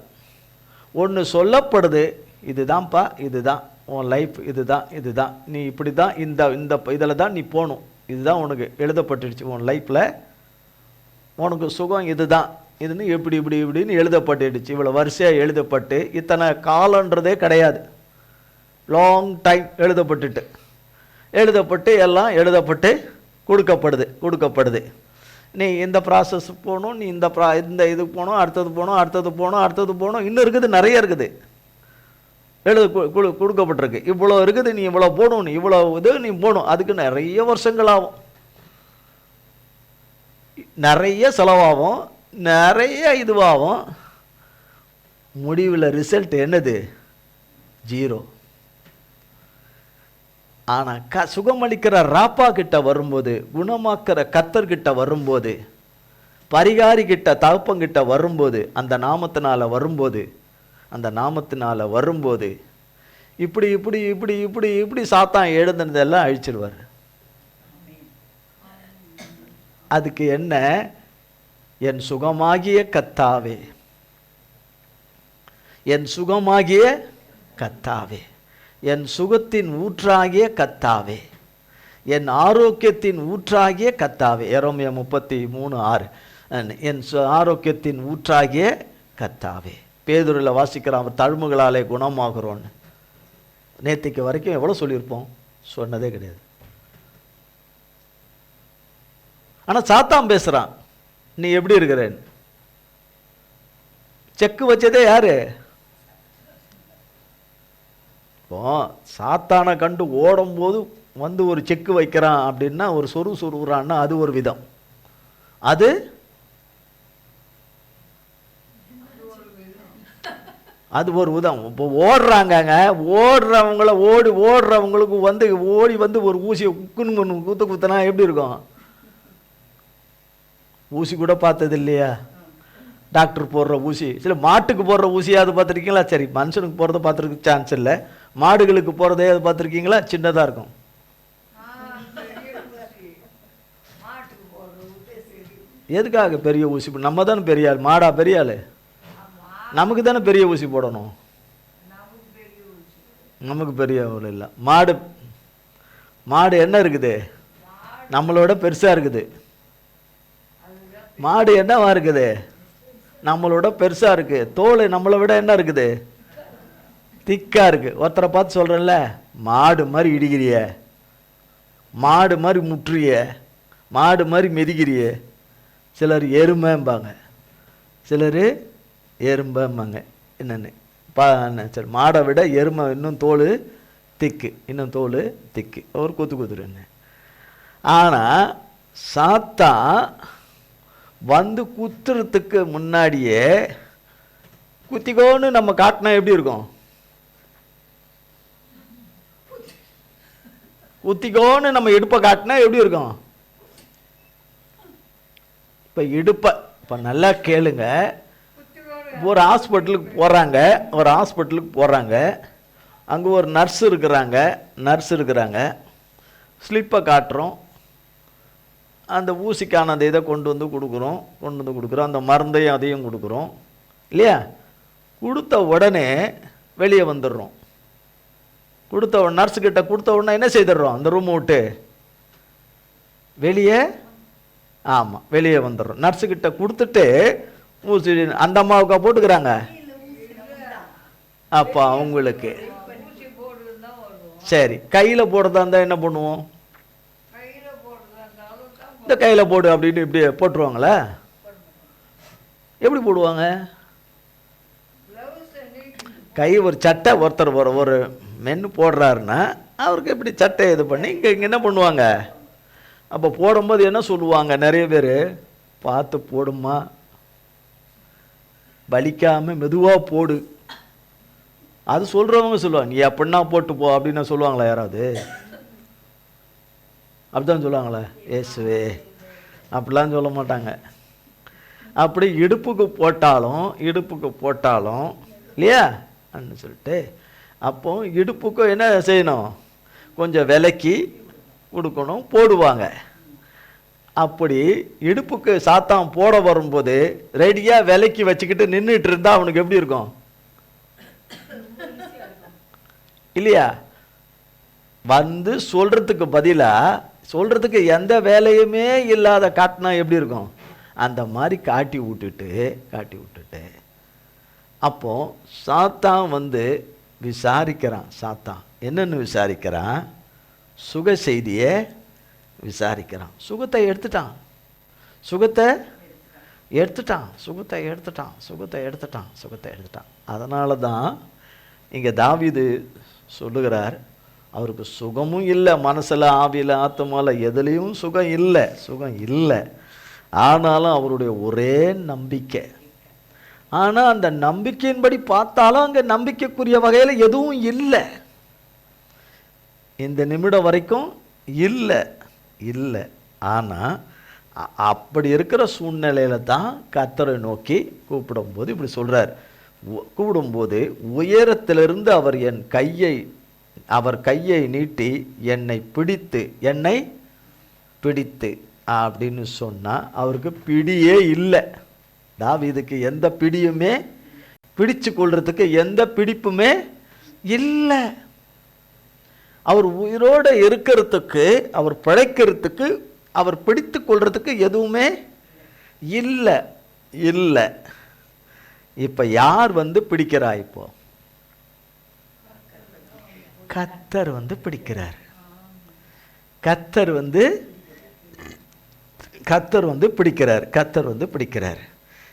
ஒன்று சொல்லப்படுது, இதுதான்ப்பா, இதுதான் உன் லைஃப், இதுதான் நீ இப்படி தான் இந்த இதில் தான் நீ போகணும், இதுதான் உனக்கு எழுதப்பட்டுடுச்சு, உன் லைஃப்பில் உனக்கு சுகம் இதுதான், இதுன்னு இப்படின்னு எழுதப்பட்டுடுச்சு. இவ்வளோ வரிசையாக எழுதப்பட்டு இத்தனை காலன்றதே கிடையாது, லாங் டைம் எழுதப்பட்டு எல்லாம் எழுதப்பட்டு கொடுக்கப்படுது. நீ இந்த ப்ராசஸ் போகணும், நீ இந்த இதுக்கு போகணும், அடுத்தது போகணும், இன்னும் இருக்குது, நிறைய இருக்குது, கொடுக்கப்பட்டிருக்கு. இவ்வளோ இருக்குது, நீ இவ்வளோ போகணும், இவ்வளோ இது நீ போகணும். அதுக்கு நிறைய வருஷங்கள் ஆகும், நிறைய செலவாகும், நிறைய இதுவாகும். முடிவில் ரிசல்ட் என்னது? 0. ஆனால் சுகமளிக்கிற ராப்பா கிட்ட வரும்போது, குணமாக்குற கர்த்தர்கிட்ட வரும்போது, பரிகாரி கிட்ட, தகப்பங்கிட்ட வரும்போது, அந்த நாமத்தினால வரும்போது இப்படி சாத்தான் எழுதுனதெல்லாம் அழிச்சிடுவார். அதுக்கு என்ன? என் சுகமாகிய கர்த்தாவே, என் சுகமாகிய கர்த்தாவே, என் சுகத்தின் ஊற்றாகிய கர்த்தாவே, என் ஆரோக்கியத்தின் ஊற்றாகிய கர்த்தாவே. எரேமியா 33:6. என் ஆரோக்கியத்தின் ஊற்றாகிய கர்த்தாவே. பேதுருவில் வாசிக்கிற அவர் தழும்புகளாலே குணமாகிறோன்னு நேத்திக்கு வரைக்கும் எவ்வளோ சொல்லியிருப்போம்? சொன்னதே கிடையாது. ஆனால் சாத்தான் பேசுகிறான், நீ எப்படி இருக்கிறேன். செக்கு வச்சதே யாரு? இப்போ சாத்தானை கண்டு ஓடும்போது வந்து ஒரு செக்கு வைக்கிறான் அப்படின்னா, ஒரு சொருகுறான்னா அது ஒரு விதம். அது அது ஒரு விதம். இப்போ ஓடுறாங்கங்க, ஓடுறவங்களுக்கு வந்து ஓடி வந்து ஒரு ஊசியை குத்துனா எப்படி இருக்கும்? ஊசி கூட பார்த்தது இல்லையா? டாக்டர் போடுற ஊசி, சில மாட்டுக்கு போடுற ஊசியாவது பார்த்துருக்கீங்களா? சரி, மனுஷனுக்கு போகிறத பார்த்துருக்கு சான்ஸ் இல்லை. மாடுகளுக்கு போகிறதே அது பார்த்துருக்கீங்களா? சின்னதாக இருக்கும். எதுக்காக பெரிய ஊசி? நம்ம தானே பெரிய ஆள், மாடா பெரிய ஆள்? நமக்கு தானே பெரிய ஊசி போடணும். நமக்கு பெரிய ஆள் இல்லை. மாடு என்ன இருக்குது? நம்மளோட பெருசாக இருக்குது. மாடு என்னவா இருக்குது? நம்மளோட பெருசாக இருக்கு. தோல் நம்மளை விட என்ன இருக்குது? திக்காக இருக்கு. ஒருத்தரை பார்த்து சொல்கிறேன்ல, மாடு மாதிரி இடிக்கிறிய, மாடு மாதிரி முற்றுறிய, மாடு மாதிரி மிதிக்கிறிய. சிலர் எருமைம்பாங்க, சிலர் எறும்பம்பாங்க. என்னென்னு சரி, மாடை விட எருமை இன்னும் தோல் திக்கு, இன்னும் தோல் திக்கு. ஒரு குத்துருன்னு. ஆனால் சாத்தான் வந்து குத்துறதுக்கு முன்னாடியே குத்திக்கோன்னு நம்ம காட்டினா எப்படி இருக்கும்? குத்திக்கோன்னு நம்ம இடுப்பை காட்டினா எப்படி இருக்கும்? இப்போ இடுப்பை இப்போ நல்லா கேளுங்க. ஒரு ஹாஸ்பிட்டலுக்கு போகிறாங்க, அங்கே ஒரு நர்ஸ் இருக்கிறாங்க. ஸ்லிப்பை காட்டுறோம், அந்த ஊசிக்கான அந்த இதை கொண்டு வந்து கொடுக்குறோம், அந்த மருந்தையும் அதையும் கொடுக்குறோம் இல்லையா? கொடுத்த உடனே வெளியே வந்துடுறோம். நர்ஸுக்கிட்ட கொடுத்த உடனே என்ன செய்துடுறோம்? அந்த ரூமை விட்டு வெளியே வந்துடுறோம். நர்ஸுக்கிட்ட கொடுத்துட்டு ஊசி அந்த அம்மாவுக்கா போட்டுக்கிறாங்க. அப்போ அவங்களுக்கு சரி, கையில் போடுறதா இருந்தால் என்ன பண்ணுவோம்? இந்த கையில் போடு அப்படின்னு இப்படி போட்டுருவாங்களா? எப்படி போடுவாங்க? கை ஒரு சட்டை ஒருத்தர் ஒரு மென்னு போடுறாருன்னா அவருக்கு எப்படி சட்டை இது பண்ணி இங்கே என்ன பண்ணுவாங்க? அப்போ போடும்போது என்ன சொல்லுவாங்க நிறைய பேர்? பார்த்து போடுமா, வலிக்காமல் மெதுவாக போடு. அது சொல்கிறவங்க சொல்லுவாங்க, நீ அப்படின்னா போட்டு போ அப்படின்னு சொல்லுவாங்களா யாராவது? அப்படிதான் சொல்லுவாங்களா? ஏசுவே அப்படிலாம் சொல்ல மாட்டாங்க. அப்படி இடுப்புக்கு போட்டாலும் இல்லையா அப்படின்னு சொல்லிட்டு, அப்போ இடுப்புக்கு என்ன செய்யணும்? கொஞ்சம் விலக்கி கொடுக்கணும், போடுவாங்க. அப்படி இடுப்புக்கு சாத்தான் போட வரும்போது ரெடியாக விலக்கி வச்சுக்கிட்டு நின்றுட்டு இருந்தா அவனுக்கு எப்படி இருக்கும்? இல்லையா? வந்து சொல்றதுக்கு பதிலாக சொல்றதுக்கு எந்த வேலையுமே இல்லாத காட்டினா எப்படி இருக்கும்? அந்த மாதிரி காட்டி விட்டுட்டு அப்போ சாத்தான் வந்து விசாரிக்கிறான். சாத்தான் என்னன்னு விசாரிக்கிறான்? சுக செய்தியை விசாரிக்கிறான். சுகத்தை எடுத்துட்டான். அதனால தான் இங்கே தாவீது சொல்லுகிறார், அவருக்கு சுகமும் இல்லை, மனசில் ஆவியில் ஆத்மாவில் எதுலேயும் சுகம் இல்லை. ஆனாலும் அவருடைய ஒரே நம்பிக்கை. ஆனால் அந்த நம்பிக்கையின்படி பார்த்தாலும் அங்கே நம்பிக்கைக்குரிய வகையில் எதுவும் இல்லை. இந்த நிமிடம் வரைக்கும் இல்லை. ஆனால் அப்படி இருக்கிற சூழ்நிலையில தான் கர்த்தரை நோக்கி கூப்பிடும்போது இப்படி சொல்கிறார். கூப்பிடும்போது உயரத்திலிருந்து அவர் கையை நீட்டி என்னை பிடித்து அப்படின்னு சொன்னால் அவருக்கு பிடியே இல்லை. தாவீதுக்கு எந்த பிடியுமே, பிடிச்சு கொள்றதுக்கு எந்த பிடிப்புமே இல்லை. அவர் உயிரோடு இருக்கிறதுக்கு, அவர் பிழைக்கிறதுக்கு, அவர் பிடித்து கொள்றதுக்கு எதுவுமே இல்லை. இப்போ யார் வந்து பிடிக்கிறா? இப்போ கர்த்தர் வந்து பிடிக்கிறார். கர்த்தர் வந்து கர்த்தர் வந்து பிடிக்கிறார். கர்த்தர் வந்து பிடிக்கிறார்.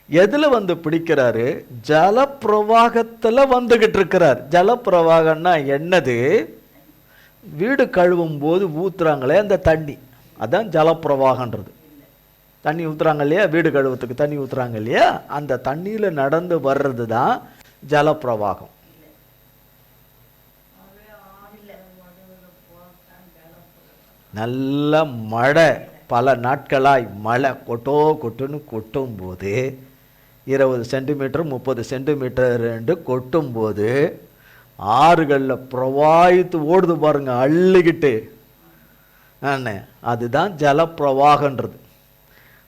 எதுல வந்து பிடிக்கிறாரு? ஜலப்பிரவாகத்தில் வந்துகிட்டு இருக்கிறார். ஜலப்பிரவாகம்னா என்னது? வீடு கழுவும் போது ஊத்துறாங்களே அந்த தண்ணி, அதான் ஜலப்பிரவாகன்றது. தண்ணி ஊத்துறாங்க இல்லையா, வீடு கழுவத்துக்கு தண்ணி ஊத்துறாங்க இல்லையா, அந்த தண்ணியில் நடந்து வர்றது தான் ஜலப்பிரவாகம். நல்ல மழை, பல நாட்களாய் மழை கொட்டுன்னு கொட்டும் போது 20 சென்டிமீட்டர் 30 சென்டிமீட்டர் கொட்டும் போது ஆறுகளில் பிரவாகித்து ஓடுது பாருங்க, அள்ளிக்கிட்டு. அதுதான் ஜலப்பிரவாகன்றது.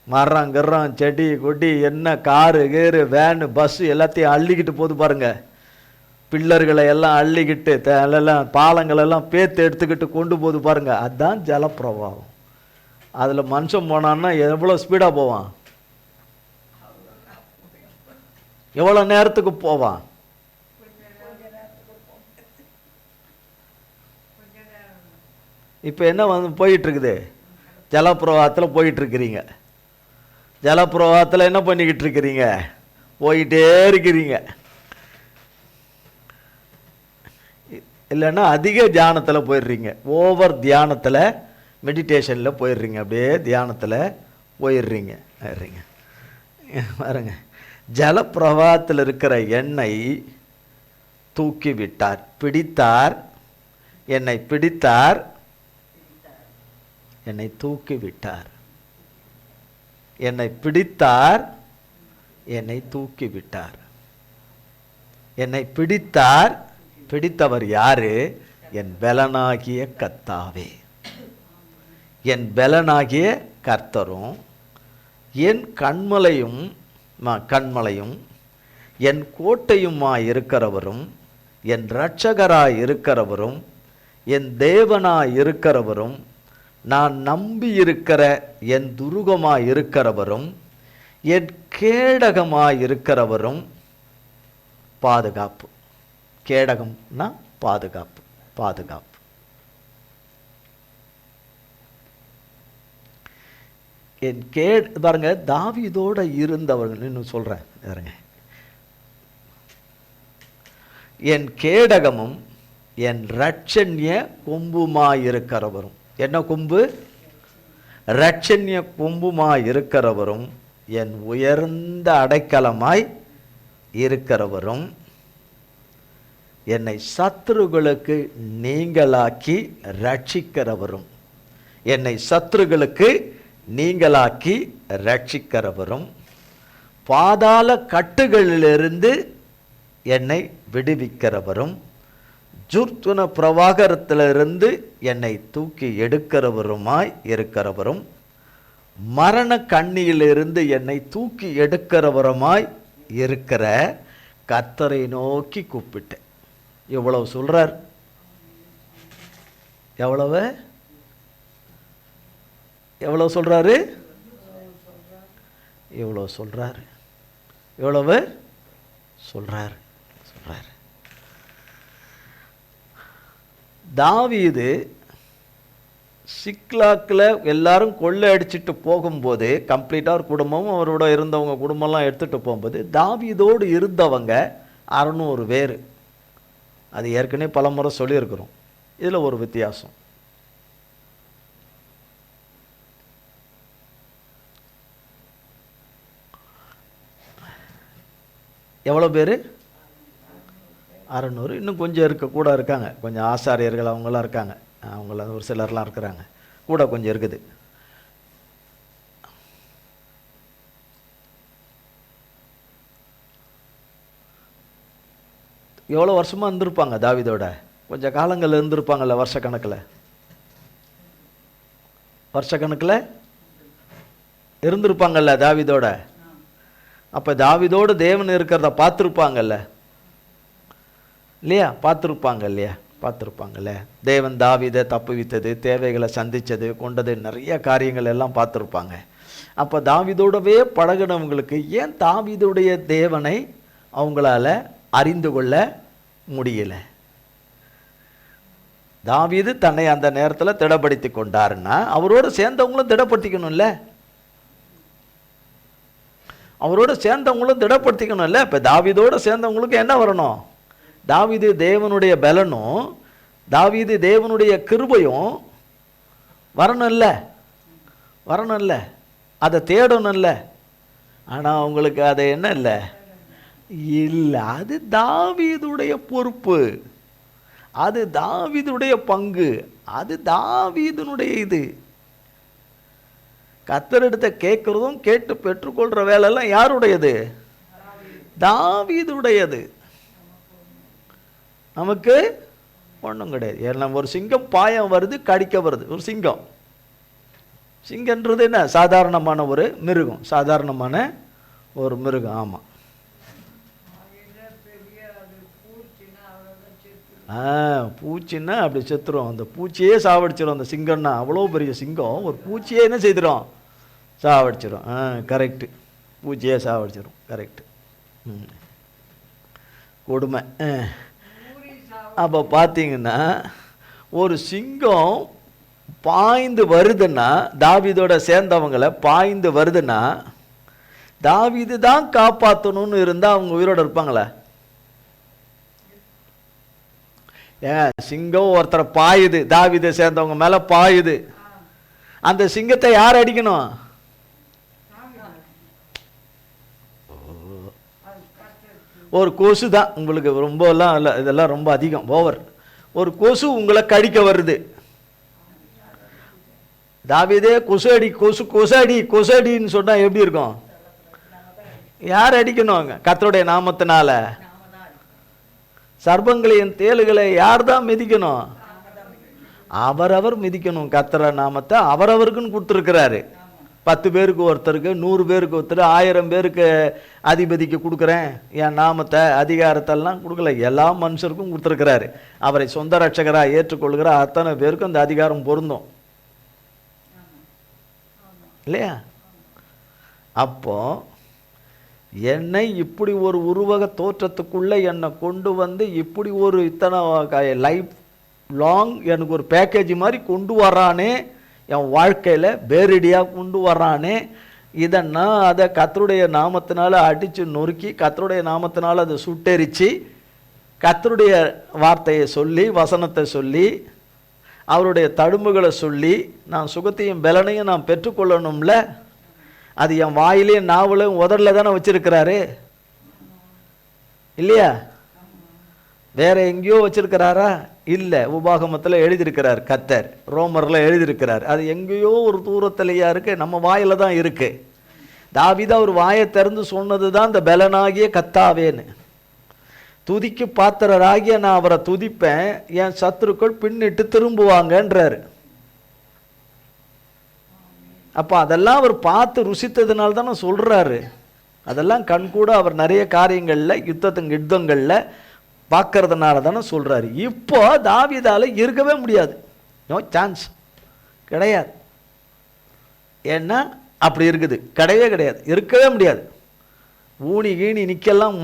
மரம் கிரம் செடி கொடி என்ன காரு கேரு வேனு பஸ்ஸு எல்லாத்தையும் அள்ளிக்கிட்டு போகுது பாருங்க. பில்லர்களை எல்லாம் அள்ளிக்கிட்டு எல்லாம் பாலங்களெல்லாம் பேத்து எடுத்துக்கிட்டு கொண்டு போகுது பாருங்க, அதுதான் ஜலப்பிரவாகம். அதில் மனுஷன் போனான்னா எவ்வளோ ஸ்பீடாக போவான்? எவ்வளோ நேரத்துக்கு போவான்? இப்போ என்ன வந்து போயிட்டு இருக்குது? ஜலப்பிரவாகத்தில் போயிட்டு இருக்கிறீங்க. ஜலப்பிரவாகத்தில் என்ன பண்ணிக்கிட்டு இருக்கிறீங்க? போயிட்டே இருக்கிறீங்க. இல்லைன்னா அதிக தியானத்தில் போயிடுறீங்க, ஓவர் தியானத்தில், மெடிடேஷனில் போயிடுறீங்க, அப்படியே தியானத்தில் போயிடுறீங்க. பாருங்க, ஜலப்பிரவாகத்தில் இருக்கிற என்னை தூக்கி விட்டார், பிடித்தார், என்னை பிடித்தார், என்னை தூக்கி விட்டார். என்னை பிடித்தார், என்னை தூக்கி விட்டார். என்னை பிடித்தார். பிடித்தவர் யாரு? என் பெலனாகிய கர்த்தாவே. என் பெலனாகிய கர்த்தரும் என் கண்மலையும் என் கோட்டையுமாய் இருக்கிறவரும் என் இரட்சகராய் இருக்கிறவரும் என் தேவனாய் இருக்கிறவரும் நான் நம்பி இருக்கிற என் துருகமாய் இருக்கிறவரும் என் கேடகமாய் இருக்கிறவரும். பாதுகாப்பு. கேடகம்னா பாதுகாப்பு. பாதுகாப்பு. என் பாருங்க, தாவீதோட இருந்தவர்கள் இன்னும் சொல்றேன் பாருங்க. என் கேடகமும் என் இரட்சண்ய கொம்புமாயிருக்கிறவரும். என்ன கொம்பு? இரட்சண்ய கொம்புமாயிருக்கிறவரும் என் உயர்ந்த அடைக்கலமாய் இருக்கிறவரும் என்னை சத்துருகளுக்கு நீங்களாக்கி ரட்சிக்கிறவரும். என்னை சத்துருகளுக்கு நீங்களாக்கி ரட்சிக்கிறவரும் பாதாள கட்டுகளிலிருந்து என்னை விடுவிக்கிறவரும் ஜுர்துன பிரவாகரத்திலிருந்து என்னை தூக்கி எடுக்கிறவருமாய் இருக்கிறவரும் மரண கண்ணியிலிருந்து என்னை தூக்கி எடுக்கிறவருமாய் இருக்கிற கர்த்தரை நோக்கி கூப்பிட்டேன். எவ்வளவு சொல்றார்? எவ்வளவு சொல்றாரு? எவ்வளவு சொல்றாரு? எவ்வளவு சொல்றாரு? சொல்றாரு. தாவீது சிக்லாக்கில் எல்லாரும் கொள்ளை அடிச்சுட்டு போகும்போது, கம்ப்ளீட்டாக ஒரு குடும்பமும் அவரோட இருந்தவங்க குடும்பம்லாம் எடுத்துகிட்டு போகும்போது தாவீதோடு இருந்தவங்க 600 பேர். அது ஏற்கனவே பல முறை சொல்லியிருக்கிறோம். இதில் ஒரு வித்தியாசம். எவ்வளோ பேர்? 600. இன்னும் கொஞ்சம் கூட இருக்காங்க, கொஞ்சம் ஆசாரியர்கள் அவங்களாம் இருக்காங்க, அவங்கள ஒரு சிலர்லாம் இருக்கிறாங்க, கூட கொஞ்சம் இருக்குது. எவ்வளோ வருஷமாக இருந்திருப்பாங்க தாவீதோட? கொஞ்சம் காலங்கள் இருந்திருப்பாங்கல்ல, வருஷக்கணக்கில் இருந்திருப்பாங்கல்ல தாவீதோட. அப்போ தாவீதோடு தேவன் இருக்கிறத பார்த்துருப்பாங்கல்ல இல்லையா? பார்த்துருப்பாங்கல்ல. தேவன் தாவீதை தப்புவித்தது, தேவைகளை சந்தித்தது, கொண்டது, நிறைய காரியங்கள் எல்லாம் பார்த்துருப்பாங்க. அப்போ தாவீதோடவே பழகினவங்களுக்கு ஏன் தாவீதுடைய தேவனை அவங்களால அறிந்து கொள்ள முடியல? தாவீது தன்னை அந்த நேரத்தில் திடப்படுத்தி கொண்டாருன்னா அவரோடு சேர்ந்தவங்களும் திடப்படுத்திக்கணும்ல. அவரோட சேர்ந்தவங்களும் திடப்படுத்திக்கணும் இல்லை? இப்போ தாவீதோடு சேர்ந்தவங்களுக்கு என்ன வரணும்? தாவீது தேவனுடைய பலனும் தாவீது தேவனுடைய கிருபையும் வரணும்ல, வரணும்ல, அதை தேடணும்ல. ஆனால் அவங்களுக்கு அது என்ன இல்லை? இல்லை, அது தாவீதுடைய பொறுப்பு, அது தாவீதுடைய பங்கு, அது தாவீதுனுடைய இது. கர்த்தரிடத்தை கேட்கறதும் கேட்டு பெற்றுக்கொள்ற வேலையெல்லாம் யாருடையது? தாவீதுடையது. நமக்கு ஒன்றும் கிடையாது. ஏன்னா ஒரு சிங்கம் பாயம் வருது, கடிக்க வருது. ஒரு சிங்கம், சிங்கன்றது என்ன? சாதாரணமான ஒரு மிருகம், சாதாரணமான ஒரு மிருகம். ஆமாம், பூச்சின்னா அப்படி செத்துரும். அந்த பூச்சியே சாவடிச்சிடும். அந்த சிங்கம்னா அவ்வளோ பெரிய சிங்கம் ஒரு பூச்சியே என்ன செய்திடும்? சாவடிச்சிடும். கரெக்டு, பூச்சியே சாவடிச்சிடும். கரெக்டு, கொடுமை. அப்போ பார்த்தீங்கன்னா ஒரு சிங்கம் பாய்ந்து வருதுன்னா, தாவீதோட சேர்ந்தவங்களை பாய்ந்து வருதுன்னா, தாவீது தான் காப்பாற்றணும்னு இருந்தால் அவங்க உயிரோடு இருப்பாங்களே? சிங்கம் ஒருத்தரை பாயுது, தாவீதை சேர்ந்தவங்க மேலே பாயுது, அந்த சிங்கத்தை யார் அடிக்கணும்? ஒரு கொசு தான். உங்களுக்கு ரொம்பலாம் இல்லை, இதெல்லாம் ரொம்ப அதிகம், ஓவர். ஒரு கொசு உங்களை கடிக்க வருது, தாவீதே கொசு அடி, கொசு கொசடி கொசடின்னு சொன்னா எப்படி இருக்கும்? யார் அடிக்கணும்? கர்த்தருடைய நாமத்தினால. சர்ப்பங்களையும் தேளுகளை யார் தான் மிதிக்கணும்? அவரவர் மிதிக்கணும். கர்த்தர நாமத்தை அவரவருக்குன்னு கொடுத்துருக்கிறாரு. 10 பேருக்கு ஒருத்தருக்கு, 100 பேருக்கு ஒருத்தர், 1000 பேருக்கு அதிபதிக்கு கொடுக்குறேன் என் நாமத்தை, அதிகாரத்தெல்லாம் கொடுக்கல, எல்லா மனுஷருக்கும் கொடுத்துருக்கிறாரு. அவரை சொந்த ரட்சகராக ஏற்றுக்கொள்கிற அத்தனை பேருக்கும் அந்த அதிகாரம் பொருந்தும் இல்லையா? அப்போ என்னை இப்படி ஒரு உருவக தோற்றத்துக்குள்ளே என்னை கொண்டு வந்து இப்படி ஒரு இத்தனை லைஃப் லாங் எனக்கு ஒரு பேக்கேஜ் மாதிரி கொண்டு வரானே, என் வாழ்க்கையில் பேரடியாக கொண்டு வரானே, இதை நான் அதை கர்த்தருடைய நாமத்தினால அடித்து நொறுக்கி, கர்த்தருடைய நாமத்தினால அதை சுட்டெரித்து, கர்த்தருடைய வார்த்தையை சொல்லி, வசனத்தை சொல்லி, அவருடைய தழும்புகளை சொல்லி, நான் சுகத்தையும் பலனையும் நான் பெற்றுக்கொள்ளணும்ல. அது என் வாயிலையும் நாவலையும் உதடல தானே வச்சிருக்கிறாரு இல்லையா? வேற எங்கேயோ வச்சிருக்கிறாரா? இல்லை, உபாகமத்தில் எழுதியிருக்கிறார், கர்த்தர் ரோமரில் எழுதியிருக்கிறார். அது எங்கேயோ ஒரு தூரத்திலையா இருக்கு, நம்ம வாயில தான் இருக்கு. தாவீது ஒரு வாயை திறந்து சொன்னது தான் இந்த பலனாகிய கர்த்தாவேன்னு. துதிக்கு பாத்திரராகிய நான் அவரை துதிப்பேன், என் சத்துருக்கள் பின்னிட்டு திரும்புவாங்கன்றாரு. அப்போ அதெல்லாம் அவர் பார்த்து ருசித்ததுனால தானே சொல்கிறாரு. அதெல்லாம் கண்கூட அவர் நிறைய காரியங்களில் யுத்தங்களில் பார்க்கறதுனால தானே சொல்கிறாரு. இப்போ தாவீதால இருக்கவே முடியாது, நோ சான்ஸ், கிடையாது. ஏன்னா அப்படி இருக்குது, கிடையவே கிடையாது, இருக்கவே முடியாது. ஊனி கீணி நிற்கலாம்,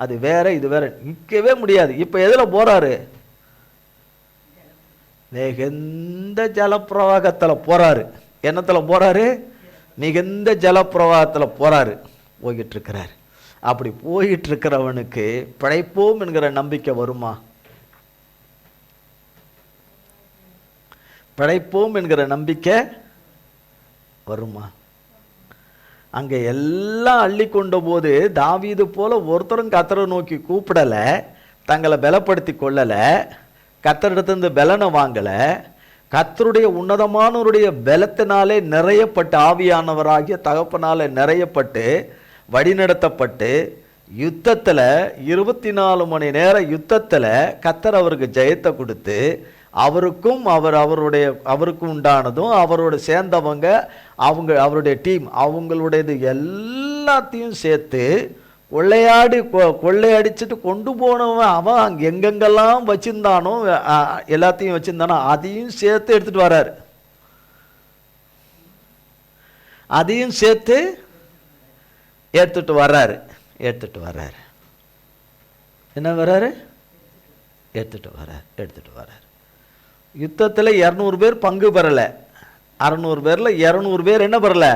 அது வேற இது வேற, நிற்கவே முடியாது. இப்போ எதில் போகிறாரு? மிகுந்த ஜலப்பிரவாகத்தில் போகிறாரு. என்னத்தில் போகிறாரு? மிகுந்த ஜலப்பிரவாகத்தில் போகிறாரு, போய்கிட்டு இருக்கிறார். அப்படி போயிட்டு இருக்கிறவனுக்கு பிழைப்போம் என்கிற நம்பிக்கை வருமா? பிழைப்போம் என்கிற நம்பிக்கை வருமா? அங்கே எல்லாம் அள்ளி கொண்ட போது தாவீது போல ஒருத்தரும் கர்த்தரை நோக்கி கூப்பிடலை, தங்களை பலப்படுத்தி கொள்ளலை, கர்த்தரிடத்திலிருந்து பலனை வாங்கலை. கர்த்தருடைய உன்னதமானவருடைய பலத்தினாலே நிறையப்பட்டு, ஆவியானவராகிய தகப்பனாலே நிறையப்பட்டு, வழிநடத்தப்பட்டு, யுத்தத்தில் 24 மணி நேர யுத்தத்தில் கர்த்தர் அவருக்கு ஜெயத்தை கொடுத்து, அவருக்கும் அவருக்கும் உண்டானதும் அவரோட சேர்ந்தவங்க, அவருடைய டீம், அவங்களுடையது எல்லாத்தையும் சேர்த்து கொள்ளையடிச்சுட்டு கொண்டு போனவன், அவன் எங்கெங்கெல்லாம் வச்சிருந்தானோ எல்லாத்தையும் வச்சிருந்தானோ அதையும் சேர்த்து எடுத்துட்டு வர்றாரு. அதையும் சேர்த்து எடுத்துட்டு வர்றாரு. என்ன வர்றாரு? எடுத்துட்டு வர்றாரு. யுத்தத்தில் 200 பேர் பங்கு பெறலை. 600 பேரில் 200 பேர் என்ன பெறலை?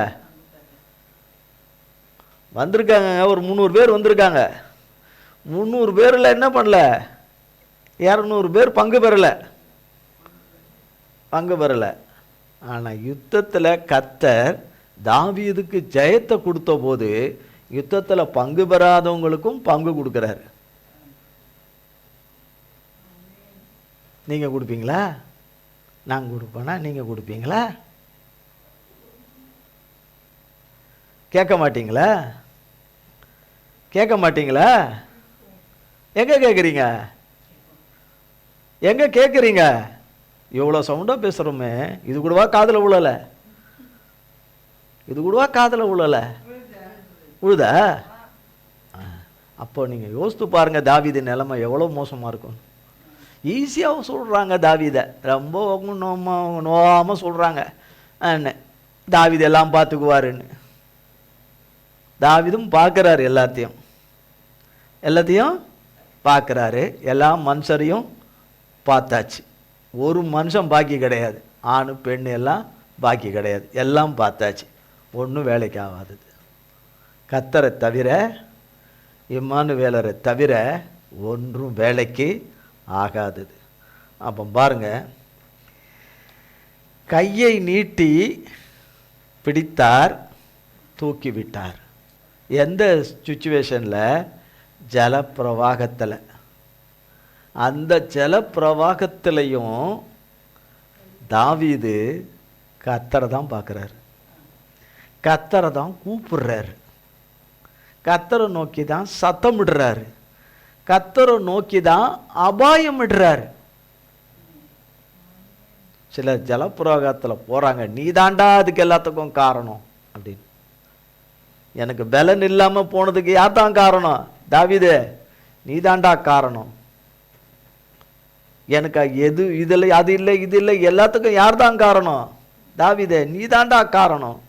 வந்திருக்காங்க, ஒரு 300 பேர் வந்திருக்காங்க. 300 பேரில் என்ன பண்ணல, 200 பேர் பங்கு பெறலை. ஆனால் யுத்தத்தில் கர்த்தர் தாவீதுக்கு ஜெயத்தை கொடுத்த போது யுத்தத்தில் பங்கு பெறாதவங்களுக்கும் பங்கு கொடுக்குறாரு. நீங்கள் கொடுப்பீங்களா? நான் கொடுப்பேனா? நீங்கள் கொடுப்பீங்களா? கேட்க மாட்டீங்களா? எங்கே கேட்குறீங்க? எவ்வளோ சவுண்டாக பேசுகிறோமே, இது கூடவா காதில் விழலை? உழுதா? அப்போ நீங்கள் யோசித்து பாருங்கள், தாவீது நிலைமை எவ்வளோ மோசமாக இருக்கும். ஈஸியாக சொல்கிறாங்க தாவீதை, ரொம்ப நோவாமல் சொல்கிறாங்க, தாவீது எல்லாம் பார்த்துக்குவாருன்னு. தாவீதும் பார்க்குறாரு, எல்லாத்தையும் பார்க்குறாரு. எல்லா மனுஷரையும் பார்த்தாச்சு, ஒரு மனுஷன் பாக்கி கிடையாது, ஆணு பெண் எல்லாம் பாக்கி கிடையாது, எல்லாம் பார்த்தாச்சு. ஒன்றும் வேலைக்கு ஆகாதது. கர்த்தரை தவிர, இம்மானுவேலரை தவிர ஒன்றும் வேலைக்கு ஆகாதது. அப்போ பாருங்க, கையை நீட்டி பிடித்தார், தூக்கி விட்டார். எந்த சுச்சுவேஷனில்? ஜலப்பிரவாகத்தில். அந்த ஜலப்பிரவாகத்திலையும் தாவீது கர்த்தரை தான் பார்க்குறாரு, கர்த்தரை தான் கூப்பிடுறாரு, கர்த்தரை நோக்கி தான் சத்தமிடுறாரு, கர்த்தரை நோக்கி தான் அபாயமிடுறாரு. சில ஜலப்பிரவாகத்தில் போகிறாங்க, நீ தாண்டா அதுக்கு எல்லாத்துக்கும் காரணம் அப்படின்னு. எனக்கு பலன் இல்லாமல் போனதுக்கு யார் தான் காரணம்? தாவீதே, நீ தாண்டா காரணம். எனக்கு எது இதில் அது இல்லை இது இல்லை, எல்லாத்துக்கும் யார் தான் காரணம்? தாவீதே, நீ தாண்டா காரணம்,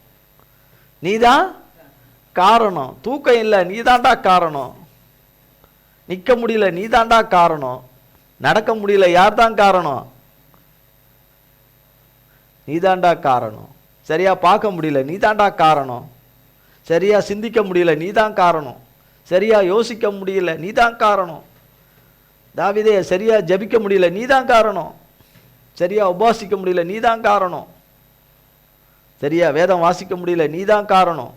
நீ தான் காரணம். தூக்கம் இல்லை, நீ தாண்டா காரணம். நிற்க முடியல, நீ தாண்டா காரணம். நடக்க முடியல, யார் தான் காரணம்? நீ தாண்டா காரணம். சரியா பார்க்க முடியல, நீ தாண்டா காரணம். சரியா சிந்திக்க முடியல, நீ தான் காரணம். சரியா யோசிக்க முடியல, நீ தான் காரணம். தாவீதே, சரியா ஜபிக்க முடியல, நீ தான் காரணம். சரியா உபாசிக்க முடியல, நீ தான் காரணம். சரியா வேதம் வாசிக்க முடியல, நீ தான் காரணம்.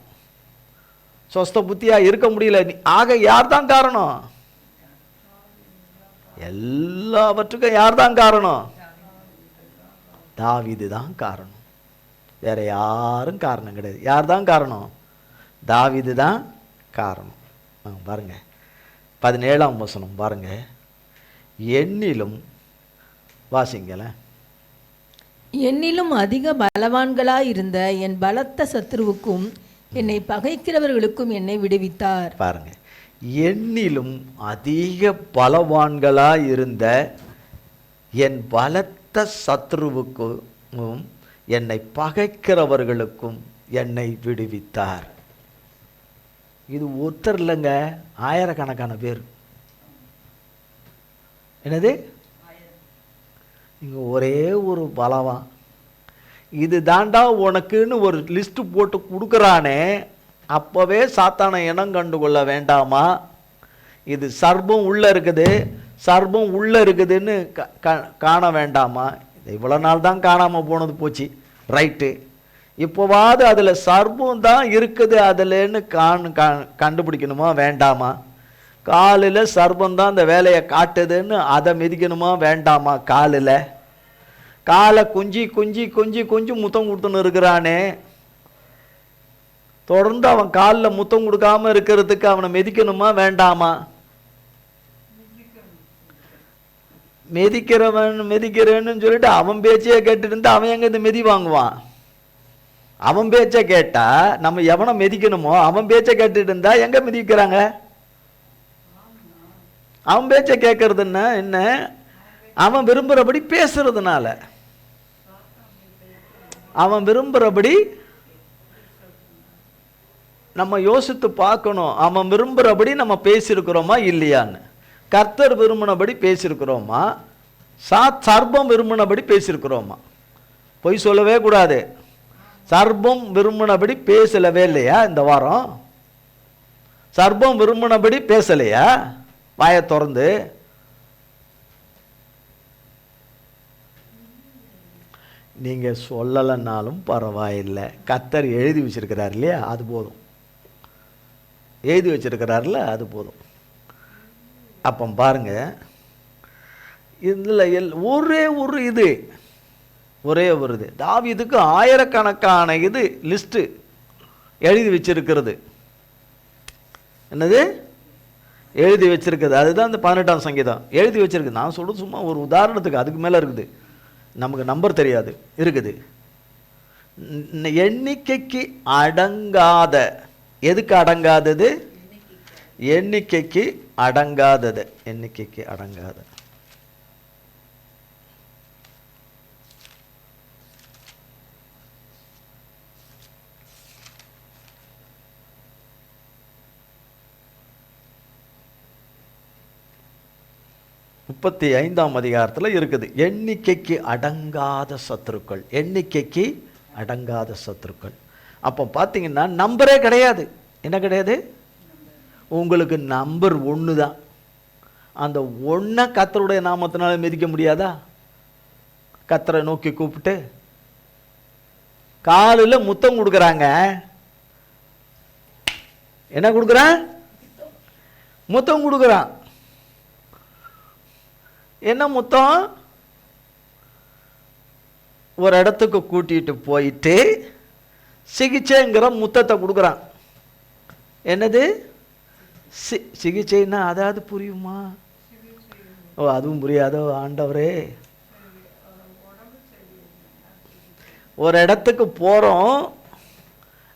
சொஸ்த புத்தியா இருக்க முடியல, ஆக யார் தான் காரணம்? எல்லாவற்றுக்கும் யார் தான் காரணம்? தாவீது தான் காரணம், வேற யாரும் காரணம் கிடையாது. யார் தான் காரணம்? தாவீது தான் காரணம். பாருங்க 17ஆம் வசனம் பாருங்க. என்னிலும் வாசிங்கள, என்னிலும் அதிக பலவான்களாயிருந்த என் பலத்த சத்துருவுக்கும் என்னை பகைக்கிறவர்களுக்கும் என்னை விடுவித்தார். பாருங்க, என்னிலும் அதிக பலவான்களாயிருந்த என் பலத்த சத்துருவுக்கும் என்னை பகைக்கிறவர்களுக்கும் என்னை விடுவித்தார். இது ஒருத்தர் இல்லைங்க, ஆயிரக்கணக்கான பேர். என்னது? இங்கே ஒரே ஒரு பலவான். இது தாண்டா உனக்குன்னு ஒரு லிஸ்ட்டு போட்டு கொடுக்குறானே, அப்போவே சாத்தானை இனம் கண்டு கொள்ள வேண்டாமா? இது சர்பம் உள்ளே இருக்குது, சர்பம் உள்ளே இருக்குதுன்னு காண வேண்டாமா? இது இவ்வளோ நாள் தான் காணாமல் போனது போச்சு, ரைட்டு. இப்போவாது அதில் சர்பம் தான் இருக்குது அதில்ன்னு கண்டுபிடிக்கணுமா வேண்டாமா? காலில் சர்பம் தான் இந்த வேலையை காட்டுதுன்னு அதை மிதிக்கணுமா வேண்டாமா? காலில் காலை குஞ்சி குஞ்சி குஞ்சி குஞ்சு முத்தம் கொடுத்துன்னு இருக்கிறானே, தொடர்ந்து அவன் காலில் முத்தம் கொடுக்காம இருக்கிறதுக்கு அவனை மிதிக்கணுமா வேண்டாமா? மிதிக்கிறேன்னு சொல்லிட்டு அவன் பேச்சையே கேட்டுட்டு இருந்தா அவன் எங்க இந்த மிதி வாங்குவான்? அவன் பேச்சை கேட்டா நம்ம எவனை மிதிக்கணுமோ அவன் பேச்சை கேட்டுட்டு இருந்தா எங்க மிதிக்கிறாங்க? அவன் பேச்சை கேட்கறதுன்னா என்ன? அவன் விரும்புறபடி பேசுறதுனால. அவன் விரும்புறபடி நம்ம யோசித்து பார்க்கணும், அவன் விரும்புறபடி நம்ம பேசியிருக்கிறோமா இல்லையான்னு. கர்த்தர் விரும்பினபடி பேசியிருக்கிறோமா, சர்பம் விரும்பினபடி பேசியிருக்கிறோமா? பொய் சொல்லவே கூடாது. சர்பம் விரும்பினபடி பேசலவே இல்லையா இந்த வாரம்? சர்ப்பம் விரும்பினபடி பேசலையா வாயை திறந்து? நீங்க சொல்லலைன்னாலும் பரவாயில்லை, கர்த்தர் எழுதி வச்சிருக்கிறார் இல்லையா, அது போதும். எழுதி வச்சிருக்கிறார்ல, அது போதும். அப்போ பாருங்க, இதில் ஒரே ஒரு இது தாவீதுக்கு ஆயிரக்கணக்கான இது லிஸ்ட்டு எழுதி வச்சிருக்கிறது. என்னது எழுதி வச்சிருக்குது? அதுதான் இந்த 18ஆம் சங்கீதம் எழுதி வச்சிருக்கு. நான் சொல்றது சும்மா ஒரு உதாரணத்துக்கு, அதுக்கு மேலே இருக்குது, நமக்கு நம்பர் தெரியாது, இருக்குது. எண்ணிக்கைக்கு அடங்காத, எதுக்கு அடங்காதது? எண்ணிக்கைக்கு அடங்காதது, எண்ணிக்கைக்கு அடங்காத. முப்பத்தி 5ஆம் அதிகாரத்தில் இருக்குது, எண்ணிக்கைக்கு அடங்காத சத்துருக்கள், எண்ணிக்கைக்கு அடங்காத சத்துருக்கள். அப்போ பார்த்தீங்கன்னா நம்பரே கிடையாது. என்ன கிடையாது? உங்களுக்கு நம்பர் 1 தான். அந்த 1 கர்த்தருடைய நாமத்தினால மிதிக்க முடியாதா? கர்த்தரை நோக்கி கூப்பிட்டு காலில் முத்தம் கொடுக்குறாங்க. என்ன கொடுக்குறான்? முத்தம் கொடுக்குறான். என்ன முத்தம்? ஒரு இடத்துக்கு கூட்டிட்டு போயிட்டு சிகிச்சைங்கிற முத்தத்தை கொடுக்குறான். என்னது சிகிச்சைன்னா? அதாவது புரியுமா? ஓ, அதுவும் புரியாதோ ஆண்டவரே? ஒரு இடத்துக்கு போகிறோம்,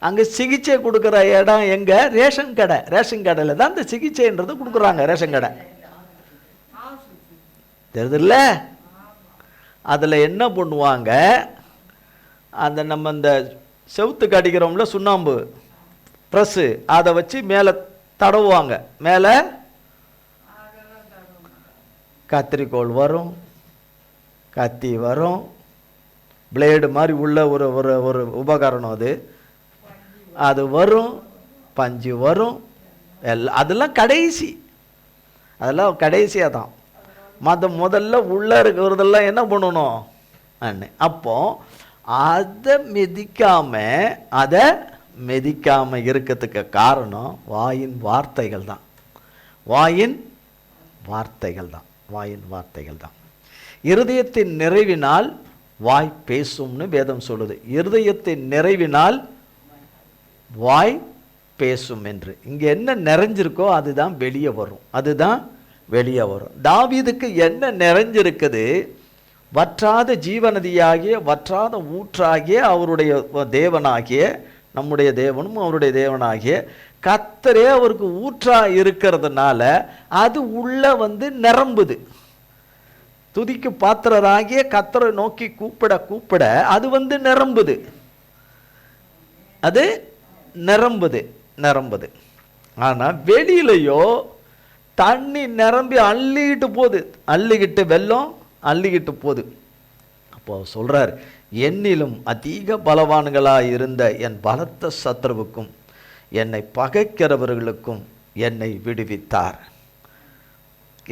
அங்கே சிகிச்சை கொடுக்குற இடம் எங்க? ரேஷன் கடை. ரேஷன் கடையில் தான் இந்த சிகிச்சைன்றது கொடுக்குறாங்க. ரேஷன் கடை தெரியுதுல்ல? அதில் என்ன பண்ணுவாங்க, அந்த நம்ம இந்த செவுத்துக்கு அடிக்கிறோம்ல சுண்ணாம்பு ப்ரெஸ்ஸு, அதை வச்சு மேலே தடவுவாங்க. மேலே கத்திரிக்கோள் வரும், கத்தி வரும், பிளேடு மாதிரி உள்ள ஒரு ஒரு ஒரு உபகரணம், அது வரும், பஞ்சு வரும், எல்லாம் அதெல்லாம் கடைசி, அதெல்லாம் கடைசியாக தான். முதல்ல உள்ள இருக்கிறதெல்லாம் என்ன பண்ணணும்? அப்போ அதை மிதிக்காம இருக்கிறதுக்கு காரணம் வாயின் வார்த்தைகள் தான். வாயின் வார்த்தைகள் தான். இருதயத்தின் நிறைவினால் வாய் பேசும்னு வேதம் சொல்லுது. இருதயத்தின் நிறைவினால் வாய் பேசும் என்று. இங்க என்ன நிறைஞ்சிருக்கோ அதுதான் வெளியே வரும். தாவீதுக்கு என்ன நிறைஞ்சிருக்குது? வற்றாத ஜீவநதியாகிய, வற்றாத ஊற்றாகிய, அவருடைய தேவனாகிய, நம்முடைய தேவனும் அவருடைய தேவனாகிய கர்த்தரே அவருக்கு ஊற்றா இருக்கிறதுனால அது உள்ள நிரம்புது. துதிக்கு பாத்திரராகிய கர்த்தரை நோக்கி கூப்பிட அது நிரம்புது. அது நிரம்புது. ஆனா வெளியிலையோ தண்ணி நிரம்பி அள்ளிக்கிட்டு வெள்ளம் அள்ளிக்கிட்டு போகுது. அப்போ சொல்றார், என்னிலும் அதிக பலவான்களாய் இருந்த என் பலத்த சத்ருவுக்கும் என்னை பகைக்கிறவர்களுக்கும் என்னை விடுவித்தார்.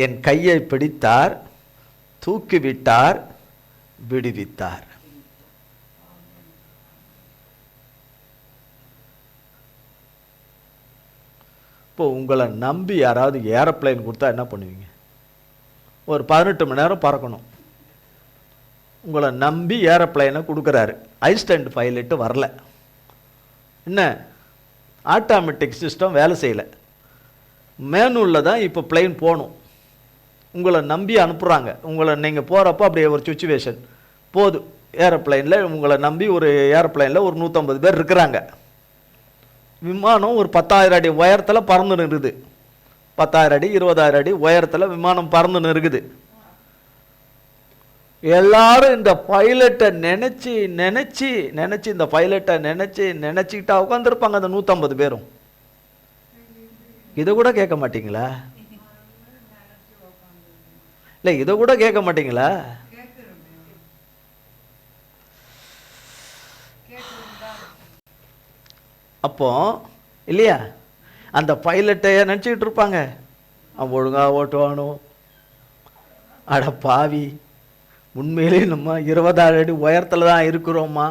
என் கையை பிடித்தார், தூக்கிவிட்டார், விடுவித்தார். இப்போ உங்களை நம்பி யாராவது ஏரோப்ளைன் கொடுத்தா என்ன பண்ணுவீங்க? ஒரு 18 மணி நேரம் பறக்கணும். உங்களை நம்பி ஏரோப்ளைனை கொடுக்குறாரு, அசிஸ்டன்ட் பைலட்டு வரல, என்ன ஆட்டோமேட்டிக் சிஸ்டம் வேலை செய்யலை, மேனுவில் தான் இப்போ பிளைன் போகணும். உங்களை நம்பி அனுப்புகிறாங்க. நீங்கள் போகிறப்போ அப்படியே ஒரு சுச்சுவேஷன் போதும். ஏரோப்ளைனில் உங்களை நம்பி ஒரு ஏரோப்ளைனில் ஒரு 150 பேர் இருக்கிறாங்க. விமானம் ஒரு 10,000 அடி உயரத்தில் பறந்துன்னு இருக்குது. 10,000 அடி 20,000 அடி உயரத்தில் விமானம் பறந்துன்னு இருக்குது. எல்லாரும் இந்த பைலட்டை நினைச்சு இந்த பைலட்டை நினைச்சுக்கிட்டா உட்காந்துருப்பாங்க. அந்த 150 பேரும் இதை கூட கேட்க மாட்டீங்களா? இல்லை, இதை கூட கேட்க மாட்டீங்களா? அப்போ இல்லையா, அந்த பைலட்டை நினச்சிக்கிட்டு இருப்பாங்க, அவன் ஒழுங்காக ஓட்டுவானோ. அட பாவி, உண்மையிலே நம்ம 26 அடி உயரத்தில் தான் இருக்கிறோமா?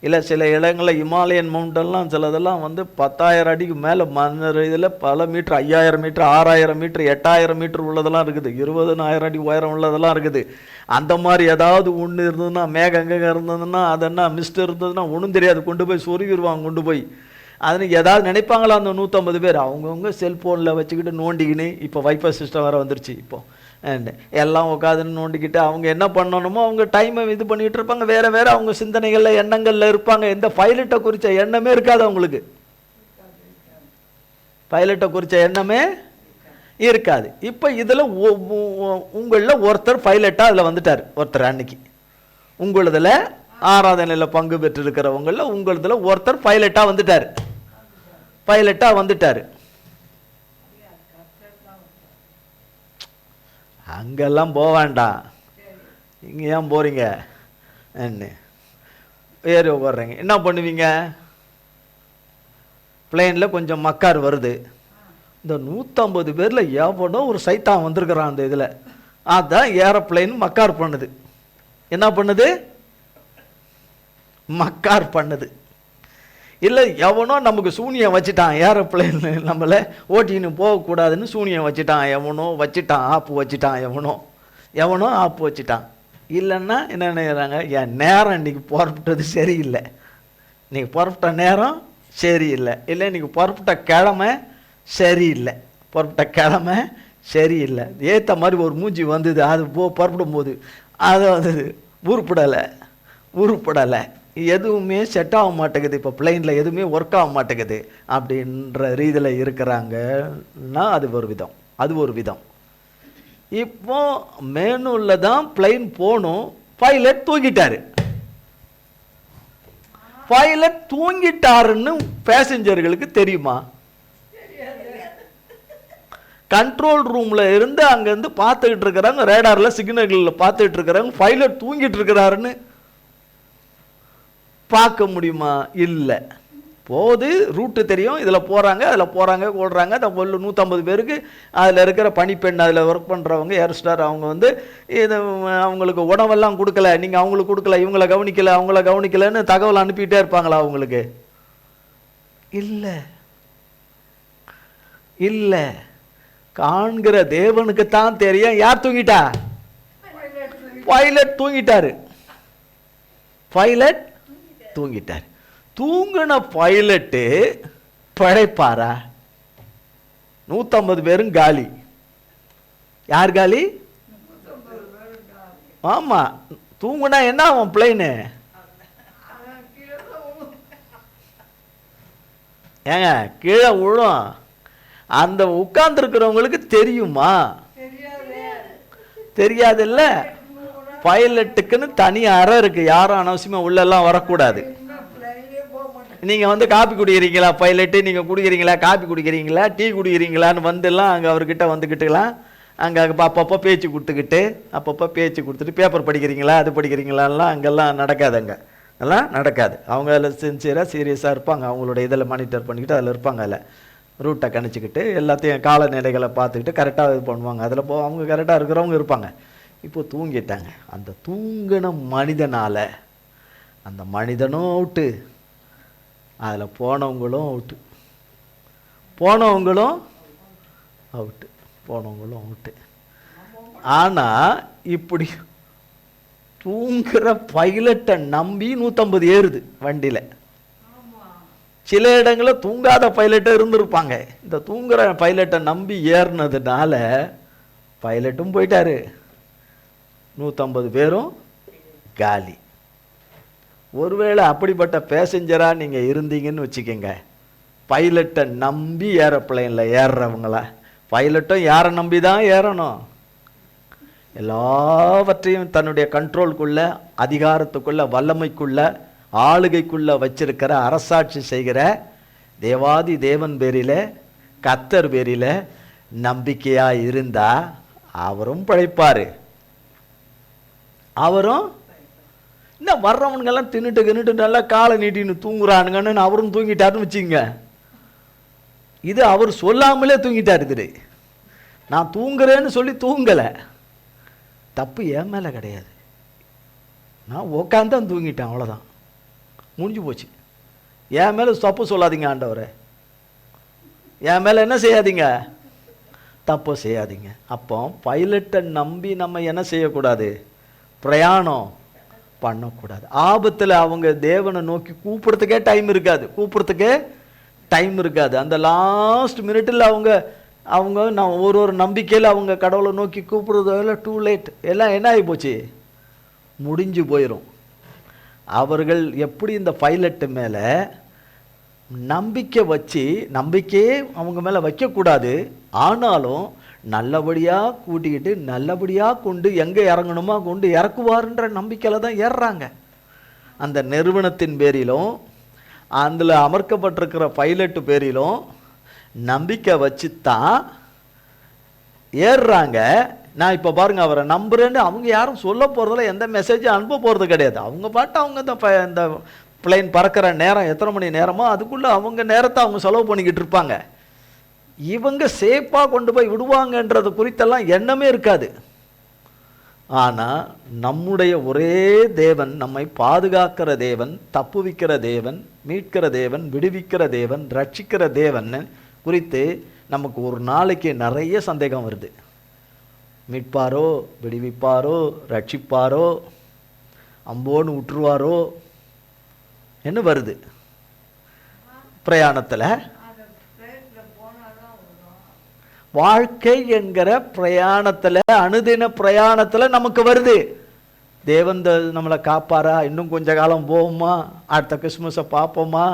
இல்லை சில இடங்களில் இமாலயன் மவுண்டன்லாம் சிலதெல்லாம் 10,000 அடிக்கு மேலே மன்னர் இதில் பல மீட்ரு, 5,000 மீட்ரு, 6,000 மீட்ரு, 8,000 மீட்ரு உள்ளதெல்லாம் இருக்குது, 20,000 அடி உயரம் உள்ளதெல்லாம் இருக்குது. அந்த மாதிரி ஏதாவது ஒன்று இருந்ததுன்னா, மேகம் எங்கே இருந்ததுன்னா, அதென்னா மிஸ்ட் இருந்ததுன்னா ஒன்றும் தெரியாது, கொண்டு போய் சொருகிடுவாங்க. கொண்டு போய் அதுன்னு ஏதாவது நினைப்பாங்களா அந்த 150 பேர்? அவங்கவுங்க செல்ஃபோனில் வச்சுக்கிட்டு நோண்டிக்கின்னு, இப்போ வைஃபை சிஸ்டம் வேறு வந்துருச்சு, இப்போ எல்லாம் உட்காதுன்னு நோண்டிக்கிட்டு அவங்க என்ன பண்ணணுமோ அவங்க டைமை இது பண்ணிகிட்டு இருப்பாங்க. வேறு வேறு அவங்க சிந்தனைகளில் எண்ணங்களில் இருப்பாங்க. எந்த பைலட்டை குறித்த எண்ணமே இருக்காது அவங்களுக்கு. பைலட்டை குறித்த எண்ணமே இருக்காது. இப்போ இதில் உங்களில் ஒருத்தர் பைலட்டாக அதில் வந்துட்டார். ஒருத்தர் அன்னைக்கு உங்களதில் ஆராதனையில் பங்கு பெற்றிருக்கிறவங்களில் உங்களதில் ஒருத்தர் பைலட்டாக வந்துட்டார். பைலட்டாக வந்துட்டார். அங்கெல்லாம் போக வேண்டாம், இங்கே ஏன் போகிறீங்க என்ன ஏறி உட்காடுறீங்க. என்ன பண்ணுவீங்க? பிளேனில் கொஞ்சம் மக்கார் வருது. இந்த 150 பேரில் எவனோ ஒரு சைத்தான் வந்திருக்கிறான் அந்த இதில். அதான் ஏரோப்ளைன் மக்கார் பண்ணுது. என்ன பண்ணுது? மக்கார் பண்ணுது. இல்லை எவனோ நமக்கு சூனியம் வச்சுட்டான், ஏரோப்ளைன் நம்மளை ஓட்டின்னு போகக்கூடாதுன்னு சூனியம் வச்சுட்டான், எவனோ வச்சுட்டான், ஆப்பு வச்சுட்டான், எவனோ ஆப்பு வச்சுட்டான். இல்லைன்னா என்ன நினைக்கிறாங்க, என் நேரம் இன்றைக்கி புறப்பட்டது சரியில்லை, இன்றைக்கி புறப்பட்ட நேரம் சரியில்லை, இல்லை இன்றைக்கி புறப்பட்ட கிழமை சரியில்லை, புறப்பட்ட கிழமை சரியில்லை, ஏற்ற மாதிரி ஒரு மூஞ்சி வந்தது, அது புறப்படும் போது அது வந்தது உருப்படலை, எதுவுமே செட் ஆக மாட்டேங்குது, இப்போ பிளைனில் எதுவுமே ஒர்க் ஆக மாட்டேங்குது அப்படின்ற ரீதியில் இருக்கிறாங்கன்னா அது ஒரு விதம். அது ஒரு விதம். இப்போ மேனுவில் தான் பிளைன் போகணும், பைலட் தூங்கிட்டாரு. பைலட் தூங்கிட்டாருன்னு பேசஞ்சர்களுக்கு தெரியுமா? கண்ட்ரோல் ரூமில் இருந்து அங்கேருந்து பார்த்துக்கிட்டு இருக்கிறாங்க, ரேடாரில் சிக்னல்களில் பார்த்துக்கிட்டு இருக்கிறாங்க, பைலட் தூங்கிட்டு இருக்கிறாருன்னு பார்க்க முடியுமா? இல்லை. போது ரூட்டு தெரியும், இதில் போகிறாங்க, அதில் போகிறாங்க, ஓடுறாங்க. அந்த 150 பேருக்கு அதில் இருக்கிற பணிப்பெண், அதில் ஒர்க் பண்ணுறவங்க, ஏர் ஸ்டார், அவங்க இது அவங்களுக்கு உணவெல்லாம் கொடுக்கல, நீங்கள் அவங்களுக்கு கொடுக்கல, இவங்களை கவனிக்கலை, அவங்கள கவனிக்கலைன்னு தகவல் அனுப்பிக்கிட்டே இருப்பாங்களா அவங்களுக்கு? இல்லை இல்லை. காண்கிற தேவனுக்கு தான் தெரியும் யார் தூங்கிட்டா. பைலட் தூங்கிட்டாரு. பைலட் தூங்கிட்டார். தூங்கின பைலட்டு பழைப்பாரா? 150 பேரும் காலி. யார் காலி? ஆமா, தூங்குனா என்ன அவன் பிளைனு? ஏங்க கீழே விழும். அந்த உட்கார்ந்து இருக்கிறவங்களுக்கு தெரியுமா? தெரியாதுல்ல. பைலட்டுக்குன்னு தனி அறை இருக்கு, யாரும் அனவசியமா உள்ளெல்லாம் வரக்கூடாது. நீங்க காப்பி குடிக்கிறீங்களா பைலட்டு, நீங்க குடிக்கிறீங்களா, காப்பி குடிக்கிறீங்களா, டீ குடிக்கிறீங்களான்னு வந்துலாம் அங்கே அவர்கிட்ட வந்துக்கிட்டுலாம் அங்கே அப்பப்போ பேச்சு கொடுத்துட்டு பேப்பர் படிக்கிறீங்களா, அது படிக்கிறீங்களான்லாம் அங்கெல்லாம் நடக்காதுங்க. அதெல்லாம் நடக்காது. அவங்க அதில் சின்சியராக சீரியஸாக இருப்பாங்க, அவங்களோட இதில் மானிட்டர் பண்ணிக்கிட்டு அதில் இருப்பாங்க, அதில் ரூட்டை கணிச்சிக்கிட்டு எல்லாத்தையும் காலநிலைகளை பார்த்துக்கிட்டு கரெக்டாக இது பண்ணுவாங்க. அதில் அவங்க கரெக்டாக இருக்கிறவங்க இருப்பாங்க. இப்போ தூங்கிட்டாங்க. அந்த தூங்கின மனிதனால் அந்த மனிதனும் அவுட்டு, அதில் போனவங்களும் அவுட்டு. ஆனால் இப்படி தூங்குற பைலட்டை நம்பி 150 ஏறுது வண்டியில். சில இடங்களில் தூங்காத பைலட்டை இருந்திருப்பாங்க. இந்த தூங்குற பைலட்டை நம்பி ஏறினதுனால பைலட்டும் போயிட்டாரு, 150 பேரும் காலி. ஒருவேளை அப்படிப்பட்ட பேசஞ்சராக நீங்கள் இருந்தீங்கன்னு வச்சுக்கோங்க, பைலட்டை நம்பி ஏரோப்ளைனில் ஏறுறவங்களா? பைலட்டும் யாரை நம்பி தான் ஏறணும்? எல்லாவற்றையும் தன்னுடைய கண்ட்ரோலுக்குள்ள, அதிகாரத்துக்குள்ள, வல்லமைக்குள்ள, ஆளுகைக்குள்ள வச்சிருக்கிற, அரசாட்சி செய்கிற தேவாதி தேவன் பேரில், கர்த்தர் பேரில் நம்பிக்கையாக இருந்தா அவரும் பிழைப்பார். அவரும் இன்னும் வர்றவனுங்கெல்லாம் தின்னுட்டு நல்லா காலை நீட்டின்னு தூங்குறானுங்கன்னு அவரும் தூங்கிட்டாருன்னு வச்சுங்க. இது அவர் சொல்லாமலே தூங்கிட்டார். இது நான் தூங்குறேன்னு சொல்லி தூங்கலை. தப்பு என் மேலே கிடையாது. நான் உக்காந்தான் தூங்கிட்டேன், அவ்வளோதான், முடிஞ்சு போச்சு. என் மேலே தப்பு சொல்லாதீங்க ஆண்டவரே, என் மேலே என்ன செய்யாதீங்க, தப்பு செய்யாதீங்க. அப்போ பைலட்டை நம்பி நம்ம என்ன செய்யக்கூடாது, பிரயாணம் பண்ணக்கூடாது. ஆபத்தில் அவங்க தேவனை நோக்கி கூப்பிடுறதுக்கே டைம் இருக்காது. அந்த லாஸ்ட் மினிட்டில் அவங்க நான் ஒரு நம்பிக்கையில் அவங்க கடவுளை நோக்கி கூப்பிடுறதுல டூ லேட், எல்லாம் என்ன ஆகி போச்சு, முடிஞ்சு போயிடும். அவர்கள் எப்படி இந்த பைலட்டு மேலே நம்பிக்கையே அவங்க மேலே வைக்கக்கூடாது. ஆனாலும் நல்லபடியாக கூட்டிக்கிட்டு நல்லபடியாக கொண்டு எங்கே இறங்கணுமோ கொண்டு இறக்குவாருன்ற நம்பிக்கையில் தான் ஏறுறாங்க. அந்த நிறுவனத்தின் பேரிலும் அதில் அமர்க்கப்பட்டிருக்கிற பைலட்டு பேரிலும் நம்பிக்கை வச்சு தான் ஏறுறாங்க. நான் இப்போ பாருங்க, அவரை நம்புறேன்னு அவங்க யாரும் சொல்ல போகிறதில்ல, எந்த மெசேஜும் அனுப்ப போகிறது கிடையாது. அவங்க பாட்டு அவங்க இந்த பிளேன் பறக்கிற நேரம் எத்தனை மணி நேரமோ அதுக்குள்ளே அவங்க நேரத்தை அவங்க செலவு பண்ணிக்கிட்டு இருப்பாங்க. இவங்க சேஃபாக கொண்டு போய் விடுவாங்கன்றது குறித்தெல்லாம் எண்ணமே இருக்காது. ஆனால் நம்முடைய ஒரே தேவன், நம்மை பாதுகாக்கிற தேவன், தப்புவிக்கிற தேவன், மீட்கிற தேவன், விடுவிக்கிற தேவன், ரட்சிக்கிற தேவன் குறித்து நமக்கு ஒரு நாளைக்கு நிறைய சந்தேகம் வருது. மீட்பாரோ, விடுவிப்பாரோ, ரட்சிப்பாரோ, அம்போன்னு விட்டுருவாரோ என்ன வருது பிரயாணத்தில். வாழ்க்கை என்கிற பிரயாணத்தில், அனுதின பிரயாணத்தில் நமக்கு வருது. தேவன் நம்மளை காப்பாரா, இன்னும் கொஞ்ச காலம் போவோமா, அடுத்த கிறிஸ்மஸை பார்ப்போமா,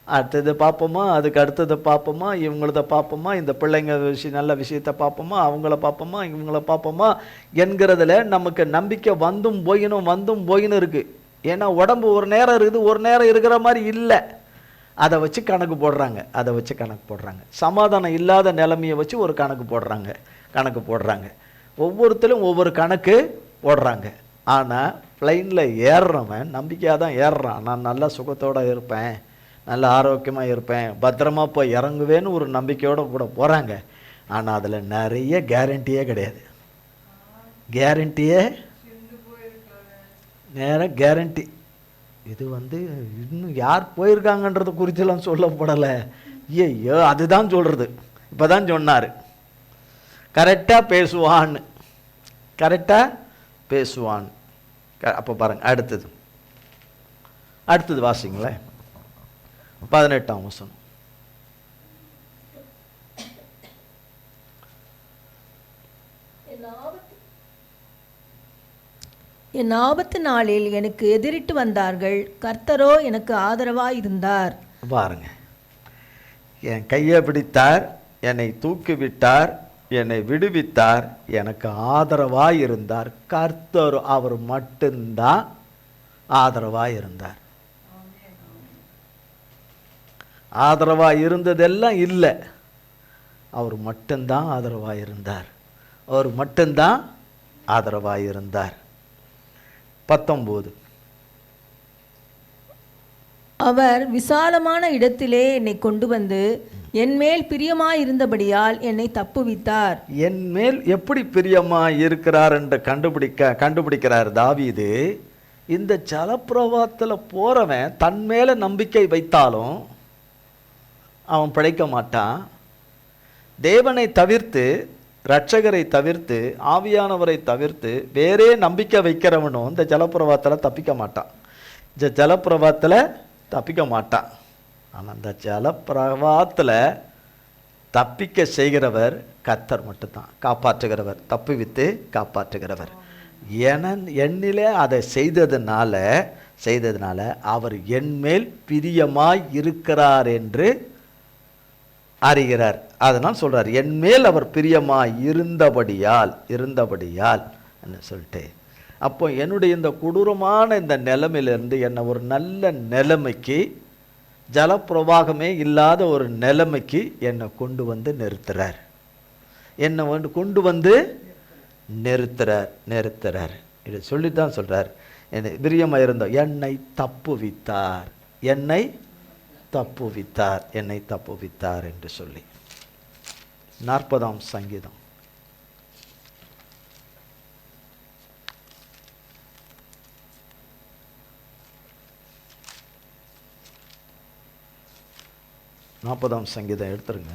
அடுத்தது பார்ப்போமா, அதுக்கு அடுத்ததை பார்ப்போமா, இவங்களத பார்ப்போமா, இந்த பிள்ளைங்க நல்ல விஷயத்தை பார்ப்போமா, அவங்கள பார்ப்போமா, இவங்கள பார்ப்போமா என்கிறதுல நமக்கு நம்பிக்கை வந்தும் போயினும் இருக்குது. ஏன்னா உடம்பு ஒரு நேரம் இருக்குது, ஒரு நேரம் இருக்கிற மாதிரி இல்லை. அதை வச்சு கணக்கு போடுறாங்க. சமாதானம் இல்லாத நிலைமையை வச்சு ஒரு கணக்கு போடுறாங்க. ஒவ்வொருத்தரும் ஒவ்வொரு கணக்கு போடுறாங்க. ஆனால் பிளைனில் ஏறுறவன் நம்பிக்கையாக தான் ஏறுறான். நான் நல்லா சுகத்தோடு இருப்பேன், நல்ல ஆரோக்கியமாக இருப்பேன், பத்திரமா போய் இறங்குவேன்னு ஒரு நம்பிக்கையோடு கூட போகிறாங்க. ஆனால் அதில் நிறைய கேரண்டியே கிடையாது. கேரண்டி இது இன்னும் யார் போயிருக்காங்கன்றது குறித்தெல்லாம் சொல்லப்படலை. ஐயோ, அதுதான் சொல்கிறது. இப்போ தான் சொன்னார், கரெக்டாக பேசுவான். அப்போ பாருங்க, அடுத்தது வாசிங்களேன், 18ஆம் வசனம். என் ஆபத்து நாளில் எனக்கு எதிரிட்டு வந்தார்கள், கர்த்தரோ எனக்கு ஆதரவாய் இருந்தார். பாருங்க, என் கையை பிடித்தார், என்னை தூக்கிவிட்டார், என்னை விடுவித்தார், எனக்கு ஆதரவாய் இருந்தார். கர்த்தர் அவர் மட்டும்தான் ஆதரவாய் இருந்தார். ஆதரவாய் இருந்ததெல்லாம் இல்லை, அவர் மட்டும்தான் ஆதரவாய் இருந்தார். 19. அவர் விசாலமான இடத்திலே என்னை கொண்டு வந்து என் மேல் பிரியமாயிருந்தபடியால் என்னை தப்புவித்தார். என் மேல் எப்படி பிரியமாய் இருக்கிறார் என்று கண்டுபிடிக்கிறார் தாவீது. இந்த ஜலப்பிரவாகத்தில் போறவன் தன் மேல நம்பிக்கை வைத்தாலும் அவன் பிழைக்க மாட்டான். தேவனை தவிர்த்து, ரட்சகரை தவிர்த்து, ஆவியானவரை தவிர்த்து வேறே நம்பிக்கை வைக்கிறவனும் இந்த ஜலப்பிரவாகத்தில் தப்பிக்க மாட்டான். ஆனால் இந்த ஜலப்பிரவாகத்தில் தப்பிக்க செய்கிறவர் கர்த்தர் மட்டும்தான், காப்பாற்றுகிறவர், தப்புவித்து காப்பாற்றுகிறவர். என்னிலே அதை செய்ததுனால அவர் என்மேல் பிரியமாய் இருக்கிறார் என்று அறிகிறார். அதனால் சொல்றார், என்மேல் அவர் பிரியமாய் இருந்தபடியால் என்ன சொல்லிட்டு. அப்போ என்னுடைய இந்த கொடூரமான இந்த நிலைமையிலிருந்து என்னை ஒரு நல்ல நிலைமைக்கு, ஜலப்பிரவாகமே இல்லாத ஒரு நிலைமைக்கு என்னை கொண்டு வந்து நிறுத்துறார். நிறுத்துறார். இது சொல்லித்தான் சொல்றார், என்னை பிரியமாக இருந்தோம், என்னை தப்புவித்தார். என்னை தப்புவித்தார், என்னை தப்புவித்தார் என்று சொல்லி. 40ஆம் சங்கீதம். எடுத்துருங்க.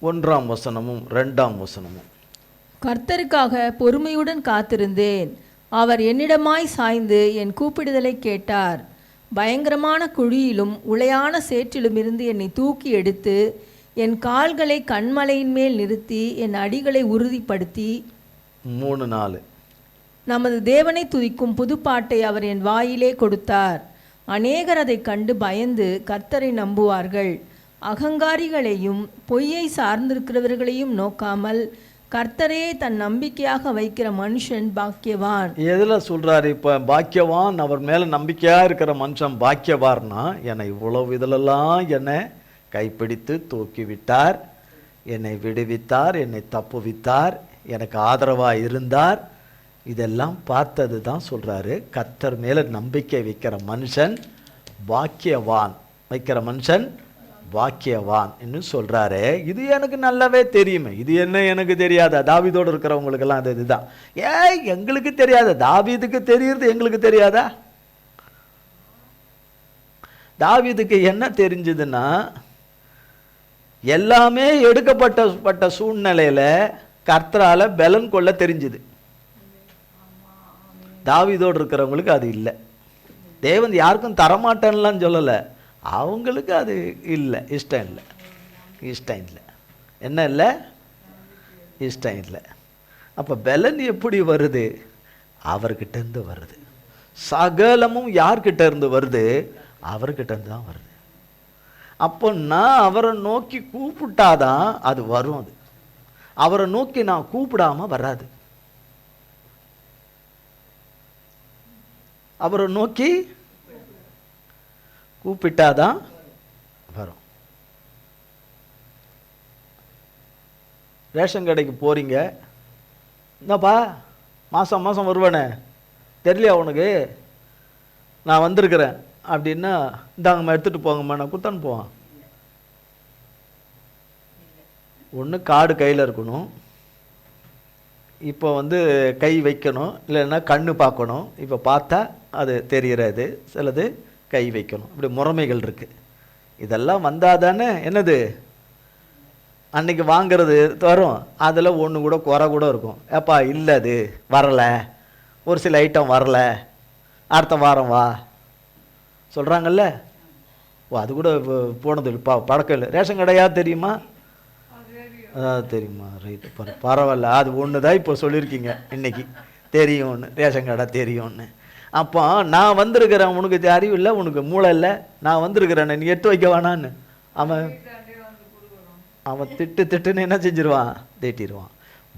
ஒன்றாம் வசனமும் 2ஆம் வசனமும். கர்த்தருக்காக பொறுமையுடன் காத்திருந்தேன். அவர் என்னிடமாய் சாய்ந்து என் கூப்பிடுதலை கேட்டார். பயங்கரமான குழியிலும் உளையான சேற்றிலும் இருந்து என்னை தூக்கி எடுத்து என் கால்களை கண்மலையின் மேல் நிறுத்தி என் அடிகளை உறுதிப்படுத்தி 3-4 நமது தேவனை துதிக்கும் புதுப்பாட்டை அவர் என் வாயிலே கொடுத்தார். அநேகர் அதை கண்டு பயந்து கர்த்தரை நம்புவார்கள். அகங்காரிகளையும் பொய்யை சார்ந்திருக்கிறவர்களையும் நோக்காமல் கர்த்தரே தன் நம்பிக்கையாக வைக்கிற மனுஷன் பாக்கியவான். எதில் சொல்றாரு இப்போ பாக்கியவான்? அவர் மேலே நம்பிக்கையாக இருக்கிற மனுஷன் பாக்கியவார்னா, என்னை இவ்வளவு இதிலெல்லாம் என்னை கைப்பிடித்து தூக்கி விட்டார், என்னை விடுவித்தார், என்னை தப்புவித்தார், எனக்கு ஆதரவாக இருந்தார். இதெல்லாம் பார்த்தது தான் சொல்கிறாரு, கர்த்தர் மேலே நம்பிக்கை வைக்கிற மனுஷன் பாக்கியவான், வைக்கிற மனுஷன் பாக்கியவான் என்று சொல்கிறாரு. இது எனக்கு நல்லாவே தெரியுமே. இது என்ன எனக்கு தெரியாதா? தாவீதோடு இருக்கிறவங்களுக்கெல்லாம் அது இதுதான். எங்களுக்கு தெரியாதா? தாவீதுக்கு தெரியுறது எங்களுக்கு தெரியாதா? தாவீதுக்கு என்ன தெரிஞ்சதுன்னா, எல்லாமே எடுக்கப்பட்ட சூழ்நிலையில் கர்த்தரால் பலன் கொள்ள தெரிஞ்சுது. தாவீதோடு இருக்கிறவங்களுக்கு அது இல்லை. தேவன் யாருக்கும் தரமாட்டேன்லாம் சொல்லலை, அவங்களுக்கு அது இல்லை, இஷ்டம் இல்லை. என்ன இல்லை? இஷ்டம் இல்லை. அப்போ பலன் எப்படி வருது? அவர்கிட்டேருந்து வருது. சகலமும் யார்கிட்ட இருந்து வருது? அவர்கிட்ட இருந்து தான் வருது. அப்போ நான் அவரை நோக்கி கூப்பிட்டாதான் அது வரும். அது அவரை நோக்கி நான் கூப்பிடாம வராது. அவரை நோக்கி கூப்பிட்டாதான் வரும். ரேஷன் கடைக்கு போறீங்க, என்னப்பா மாதம் மாதம் வருவானே தெரியலையா உனக்கு, நான் வந்திருக்கிறேன் அப்படின்னா, இந்தாங்கம்மா எடுத்துகிட்டு போங்கம்மா, நான் கொடுத்தான்னு போவான். ஒன்று கார்டு கையில் இருக்கணும், இப்போ கை வைக்கணும், இல்லைன்னா கண்ணு பார்க்கணும். இப்போ பார்த்தா அது தெரிகிறது, சிலது கை வைக்கணும். இப்படி முறைமைகள் இருக்குது. இதெல்லாம் வந்தால் தானே என்னது அன்னைக்கு வாங்கிறது வரும். அதில் ஒன்று கூட குறை கூட இருக்கும். ஏப்பா இல்லை அது வரலை, ஒரு சில ஐட்டம் வரலை, அடுத்த வாரம் வா சொல்கிறாங்கல்ல. ஓ அது கூட போனது பழக்கம் இல்லை. ரேஷன் கடையா தெரியுமா? அதாவது தெரியுமா? ரைட்டு, பரவாயில்ல. அது ஒன்று தான் இப்போ சொல்லியிருக்கீங்க இன்னைக்கு, தெரியும் ஒன்று, ரேஷன் கடை தெரியும்னு. அப்போ நான் வந்திருக்கிறேன், உனக்கு அறிவு இல்லை, உனக்கு மூளை இல்லை, நான் வந்திருக்கிறேன், நீ எடுத்து வைக்க வேணான்னு அவன் திட்டுன்னு என்ன செஞ்சிருவான்? தேட்டிடுவான்.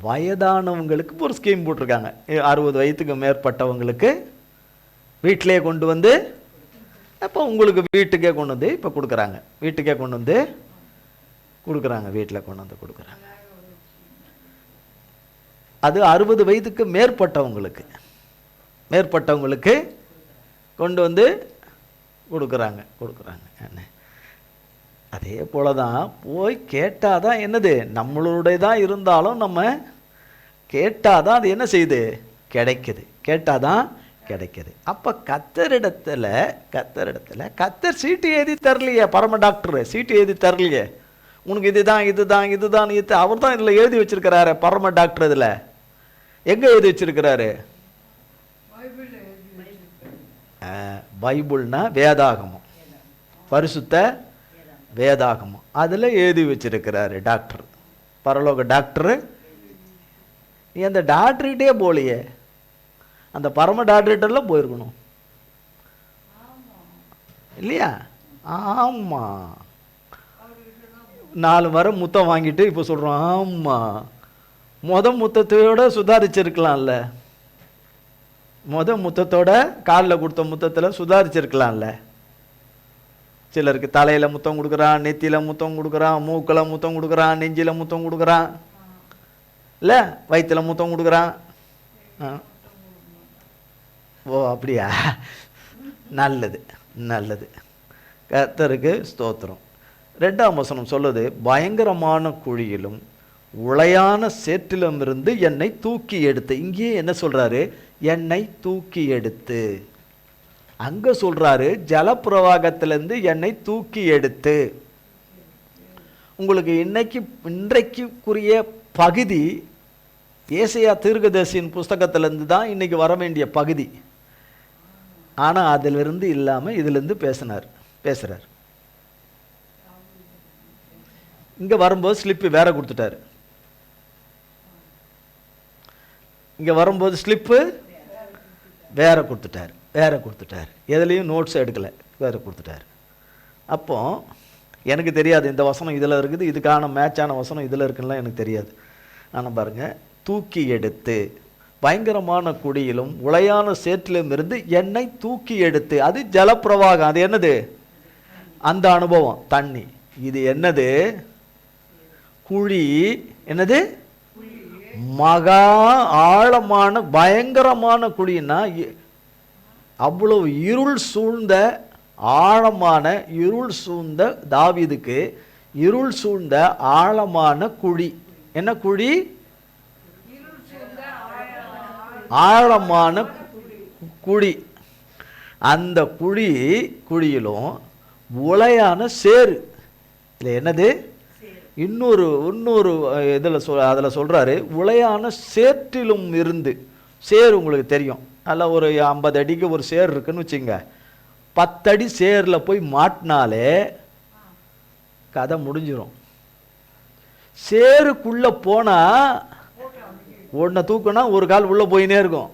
வயதானவங்களுக்கு ஒரு ஸ்கீம் போட்டிருக்காங்க. 60 வயதுக்கு மேற்பட்டவங்களுக்கு வீட்டிலே கொண்டு வந்து, அப்போ உங்களுக்கு வீட்டுக்கே கொண்டு வந்து இப்போ கொடுக்குறாங்க. வீட்டுக்கே கொண்டு வந்து கொடுக்குறாங்க, வீட்டில் கொண்டு வந்து கொடுக்குறாங்க. அது 60 வயதுக்கு மேற்பட்டவங்களுக்கு கொண்டு வந்து கொடுக்குறாங்க. என்ன அதே போல தான் போய் கேட்டால் தான் என்னது, நம்மளுடைய தான் இருந்தாலும் நம்ம கேட்டால் தான் அது என்ன செய்யுது? கிடைக்குது. கேட்டால் தான் கிடைக்குது. அப்போ கத்தரிடத்தில் கத்தர் சீட்டு எழுதி தரலையே. பரம டாக்டர் சீட்டு எழுதி தரலையே, உனக்கு இதுதான் அவர் தான் இதில் எழுதி வச்சிருக்கிறாரு. பரம டாக்டர் இதில் எங்கே எழுதி வச்சிருக்கிறாரு? பைபிள்னா வேதாகமம், பரிசுத்த வேதாகமம், அதில் எழுதி வச்சிருக்கிறாரு டாக்டர், பரலோக டாக்டரு. நீ அந்த டாக்டர்கிட்டே போலையே, அந்த பரம டாக்டர்கிட்டலாம் போயிருக்கணும் இல்லையா? ஆமாம், 4 வாரம் முத்தம் வாங்கிட்டு இப்போ சொல்கிறோம். ஆமாம், முத்தத்தோட சுதாரிச்சிருக்கலாம்ல, முத்தத்தோட காலில் கொடுத்த முத்தத்தில் சுதாரிச்சிருக்கலாம்ல. சிலருக்கு தலையில் முத்தம் கொடுக்குறான், நெத்தியில் முத்தம் கொடுக்குறான், மூக்கில் முத்தம் கொடுக்குறான், நெஞ்சில் முத்தம் கொடுக்குறான். இல்லை வயிற்றுல முத்தம் கொடுக்குறான். ஓ அப்படியா, நல்லது நல்லது, கர்த்தருக்கு ஸ்தோத்திரம். 2ஆம் வசனம் சொல்லுது, பயங்கரமான குழியிலும் உளையான சேற்றிலும் இருந்து என்னை தூக்கி எடுத்து. இங்கேயே என்ன சொல்றாரு? என்னை தூக்கி எடுத்து. அங்க சொல்றாரு ஜலப்பிரவாகத்திலிருந்து என்னை தூக்கி எடுத்து. உங்களுக்கு இன்றைக்குரிய பகுதி ஏசாயா தீர்க்கதரிசியின் புஸ்தகத்திலிருந்து தான் இன்னைக்கு வர வேண்டிய பகுதி. ஆனால் அதிலிருந்து இல்லாமல் இதிலிருந்து பேசுறார். இங்கே வரும்போது ஸ்லிப்பு வேற கொடுத்துட்டாரு. இங்கே வரும்போது ஸ்லிப்பு வேற கொடுத்துட்டார். எதுலேயும் நோட்ஸ் எடுக்கலை, வேற கொடுத்துட்டார். அப்போ எனக்கு தெரியாது இந்த வசனம் இதில் இருக்குது, இதுக்கான மேட்சான வசனம் இதில் இருக்குன்னா எனக்கு தெரியாது. ஆனால் பாருங்க, தூக்கி எடுத்து பயங்கரமான குடியிலும் உளையான சேற்றிலும் இருந்து என்னை தூக்கி எடுத்து. அது ஜலப்பிரவாகம். அது என்னது? அந்த அனுபவம், தண்ணி. இது என்னது? குழி. என்னது? மகா ஆழமான பயங்கரமான குழின்னா அவ்வளவு இருள் சூழ்ந்த ஆழமான இருள் சூழ்ந்த தாவீதுக்கு இருள் சூழ்ந்த ஆழமான குழி. என்ன குழி? ஆழமான குழி. அந்த குழியிலும் உளையான சேறு. இல்லை என்னது? இன்னொரு இதில் அதில் சொல்கிறாரு, உளையான சேற்றிலும் இருந்து. சேர் உங்களுக்கு தெரியும், அதில் ஒரு 50 அடிக்கு ஒரு சேர் இருக்குன்னு வச்சுங்க. 10 அடி சேரில் போய் மாட்டினாலே கதை முடிஞ்சிடும். சேருக்குள்ளே போனால் ஒன்றை தூக்குனா ஒரு கால் உள்ளே போயினே இருக்கும்.